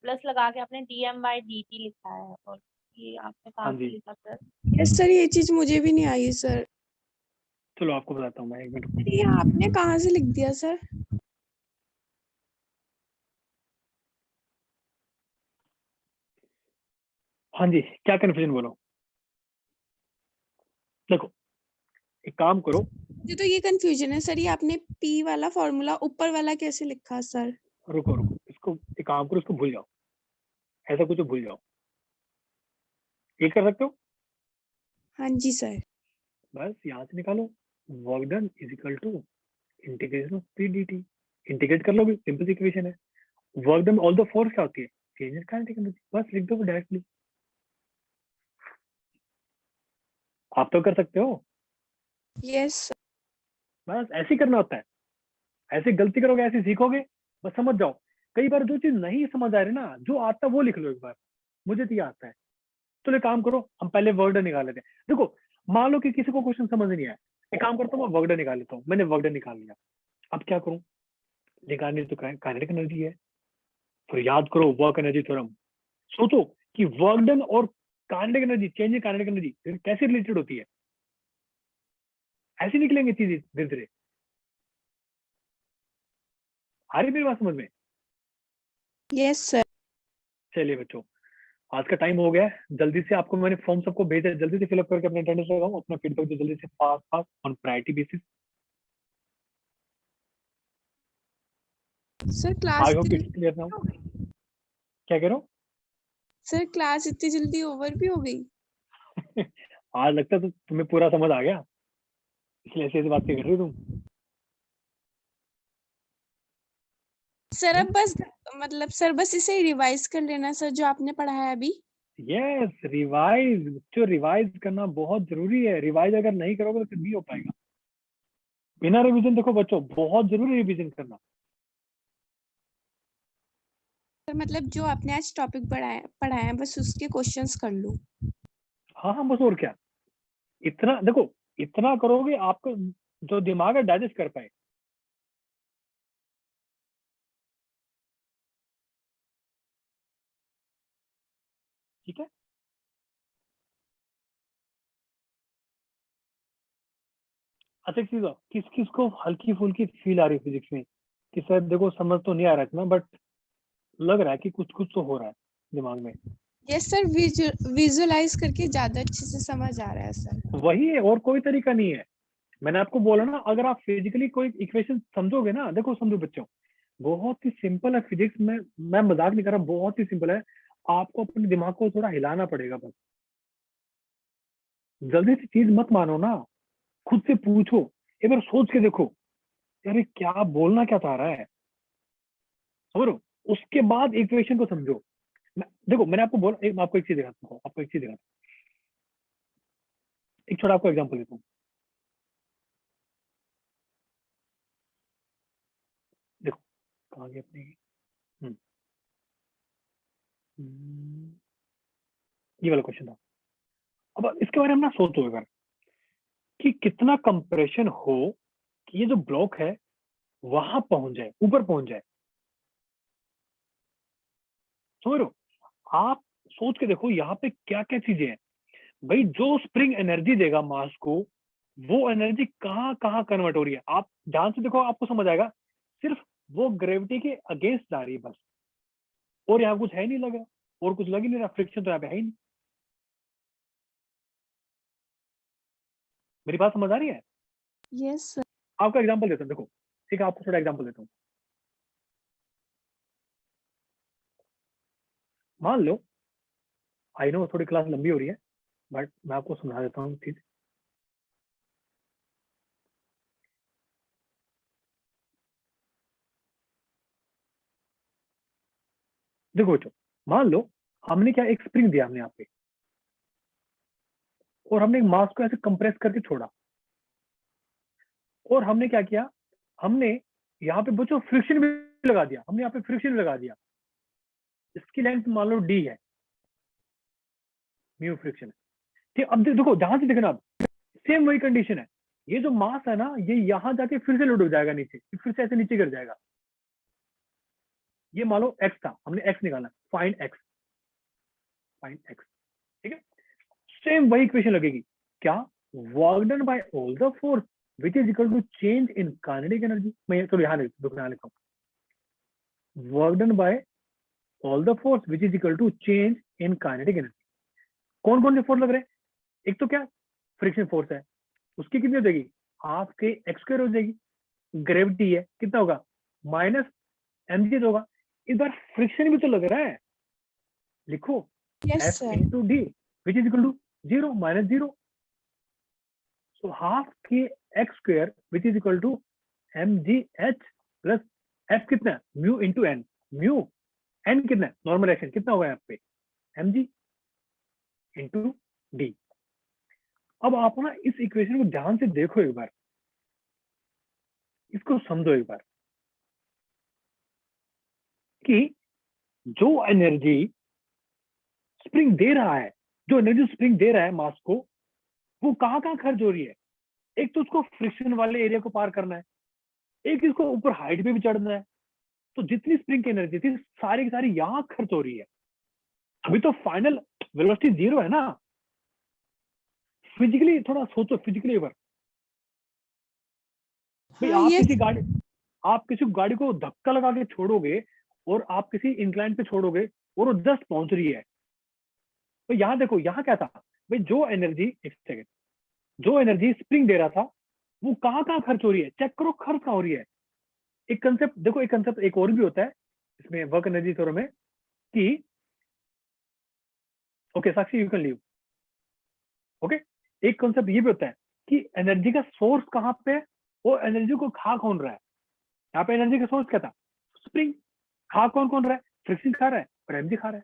प्लस लगा के आपने dm बाई dt लिखा है, और ये आपने हाँ कहाँ से जी, लिखा सर? यस सर, ये चीज मुझे भी नहीं आई सर। चलो आपको बताता हूँ मैं, एक मिनट। सर ये आपने कहाँ से लिख दिया सर? हाँ जी, क्या कन्फ्यूजन बोलो? देखो एक काम करो, मुझे तो ये कंफ्यूजन है सर, ये आपने पी वाला फॉर्मूला ऊपर वाला कैसे लिखा सर? रुको रुको, इसको एक काम करो, इसको भूल जाओ, ऐसा कुछ भूल जाओ। ये कर सकते हो, हाँ जी सर। बस यहाँ से निकालो, work done is equal to integration of P d t. Integrate कर लोगे, सिंपल सी इक्वेशन है। Work done all the force क्या होती है? चेंज इन काइनेटिक एनर्जी, बस लिख दो डायरेक्टली। आप तो कर सकते हो, यस सर। बस ऐसे ही करना होता है। ऐसे गलती करोगे, ऐसे सीखोगे, बस समझ जाओ। कई बार जो चीज नहीं समझ आ रही ना, जो आता है वो लिख लो एक बार, मुझे तो ये आता है। चलो एक काम करो, हम पहले वर्ड निकाल लेते हैं। देखो मान लो कि किसी को क्वेश्चन समझ नहीं आया, एक काम करता हूँ, मैं वर्ड निकाल लेता हूँ। मैंने वर्ड निकाल लिया, अब क्या करूँ? निकालनी तो काइनेटिक एनर्जी है, फिर याद करो वर्क एनर्जी थ्योरम। सोचो कि वर्क डन और kinetic energy, change in kinetic energy कैसे रिलेटेड होती है। ऐसे निकलेंगे चीजें धीरे धीरे। आ रही मेरी बात समझ में? Yes sir. चलिए बच्चों, आज का टाइम हो गया है, जल्दी से आपको मैंने फॉर्म सबको भेजा है, जल्दी से फिलअप करके अपना अटेंडेंस लगाओ, अपना फीडबैक दो जल्दी से, fast fast on priority basis. Sir class I hope इतनी इट्स क्लियर नाउ। जल्दी हो गई? क्या कह रहे हो? सर क्लास इतनी जल्दी ओवर भी हो गई? आज लगता है तो तुम्हें पूरा समझ आ गया, इसलिए ऐसी ऐसी बातें कर रही हो तुम। सर अब बस मतलब सर बस इसे रिवाइज कर लेना सर, जो आपने पढ़ा है अभी। यस, रिवाइज बच्चों, रिवाइज करना बहुत जरूरी है। रिवाइज अगर नहीं करोगे तो फिर नहीं हो पाएगा। बिना रिवीजन, देखो बच्चों, बहुत जरूरी रिवीजन करना। सर मतलब जो आपने आज टॉपिक पढ़ाया है बस उसके क्वेश्चंस कर लो। हाँ हाँ, बस और क्या, इतना देखो, इतना करोगे आपको जो दिमाग है डाइजेस्ट कर पाए। ठीक है, अच्छा एक चीज और, किस किस को हल्की फुल्की फील आ रही है फिजिक्स में, कि सर देखो समझ तो नहीं आ रहा इतना, बट लग रहा है कि कुछ कुछ तो हो रहा है दिमाग में। यस सर, विजुअलाइज करके ज्यादा अच्छे से समझ आ रहा है सर। वही है, और कोई तरीका नहीं है। मैंने आपको बोला ना, अगर आप फिजिकली कोई इक्वेशन समझोगे ना, देखो समझो बच्चों, बहुत ही सिंपल है फिजिक्स में, मैं मजाक नहीं कर रहा, बहुत ही सिंपल है। आपको अपने दिमाग को थोड़ा हिलाना पड़ेगा बस। जल्दी से चीज मत मानो ना, खुद से पूछो, एक बार सोच के देखो, यार ये क्या बोलना क्या चाह रहा है, समझ लो। उसके बाद इक्वेशन को समझो। देखो मैंने आपको बोला, मैं आपको एक चीज दिखाता हूँ, आपको एक चीज दिखाता हूँ, एक छोटा आपको एग्जाम्पल देता हूँ। देखो कहाँ गई अपनी, हम्म, हम्म, ये वाला क्वेश्चन था। अब इसके बारे में ना सोचो एक बार, कि कितना कंप्रेशन हो कि ये जो ब्लॉक है वहां पहुंच जाए, ऊपर पहुंच जाए, समझ रहे हो? आप सोच के देखो यहाँ पे क्या क्या चीजें हैं। भाई जो स्प्रिंग एनर्जी देगा मास को, वो एनर्जी कहाँ कहाँ कन्वर्ट हो रही है, आप ध्यान से देखो, आपको समझ आएगा। सिर्फ वो ग्रेविटी के अगेंस्ट जा रही है बस, और यहाँ कुछ है नहीं लगा, और कुछ लग ही नहीं रहा, फ्रिक्शन तो यहाँ पे है ही नहीं। मेरी बात समझ आ रही है? Yes sir. आपका एग्जांपल देता हूँ, देखो ठीक है, आपको थोड़ा एग्जांपल देता हूँ। मान लो, आई नो थोड़ी क्लास लंबी हो रही है, बट मैं आपको समझा देता हूँ चीज। देखो बच्चों, मान लो हमने क्या, एक स्प्रिंग दिया हमने यहाँ पे, और हमने एक मास को ऐसे कंप्रेस करके छोड़ा, और हमने क्या किया, हमने यहाँ पे बच्चों फ्रिक्शन भी लगा दिया, हमने यहाँ पे फ्रिक्शन लगा दिया। इसकी लेंथ मान लो डी है, म्यू फ्रिक्शन है, ठीक। अब देखो ध्यान से देखना, अब सेम वही कंडीशन है, ये जो मास है ना, ये यहाँ जाके फिर से लुढ़क जाएगा नीचे, फिर से ऐसे नीचे गिर जाएगा। ये मान लो एक्स था, हमने एक्स निकाला, फाइंड एक्स, फाइंड एक्स, ठीक है। सेम वही इक्वेशन लगेगी, क्या, work done by all the force which is equal to change in kinetic energy. मैं चलो यहाँ लिखता हूँ, work done by all the force which is equal to change in kinetic energy. कौन कौन से फोर्स लग रहे हैं? एक तो क्या, फ्रिक्शन फोर्स है, उसकी कितनी हो जाएगी, हाफ के एक्स स्क्वायर हो जाएगी। ग्रेविटी है, कितना होगा, माइनस mg होगा। इस बार फ्रिक्शन भी तो लग रहा है, लिखो yes F sir. into d which is equal to 0 minus 0. So half k x square which is equal to mgh plus f कितना है, mu into N, mu N कितना है, नॉर्मल एक्शन कितना होगा यहाँ पे, mg इंटू डी। अब आप ना इस इक्वेशन को ध्यान से देखो एक बार, इसको समझो एक बार, कि जो एनर्जी स्प्रिंग दे रहा है, जो एनर्जी स्प्रिंग दे रहा है मास को, वो कहाँ कहाँ खर्च हो रही है। एक तो उसको फ्रिक्शन वाले एरिया को पार करना है, एक इसको ऊपर हाइट पे भी चढ़ना है। तो जितनी स्प्रिंग की एनर्जी थी सारी की सारी यहाँ खर्च हो रही है। अभी तो फाइनल वेलोसिटी 0 है ना। फिजिकली थोड़ा सोचो, फिजिकली एक बार, भाई हाँ, आप किसी गाड़ी को धक्का लगा के छोड़ोगे और आप किसी इंक्लाइन पे छोड़ोगे और वो जस्ट पहुंच रही है। तो यहाँ देखो, यहाँ क्या था भाई, जो एनर्जी, एक सेकेंड, जो एनर्जी स्प्रिंग दे रहा था वो कहाँ कहाँ खर्च हो रही है, चेक करो खर्च कहाँ हो रही है। एक कंसेप्ट देखो, एक कंसेप्ट एक और भी होता है इसमें वर्क एनर्जी थ्योरम में, कि okay Sakshi you can leave, okay. एक कंसेप्ट ये भी होता है कि एनर्जी का सोर्स कहाँ पे है, वो एनर्जी को खा कौन रहा है। यहाँ पे एनर्जी का सोर्स क्या था, स्प्रिंग, खा कौन कौन रहा है, फ्रिक्शन खा रहा है और एमजी खा रहा है।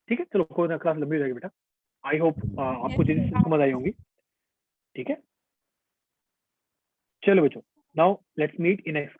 ठीक है, चलो कोई ना, क्लास लंबी हो जाएगी बेटा। आई होप आपको चीजें समझ आई होंगी, ठीक है। चलो बच्चों, now let's meet in next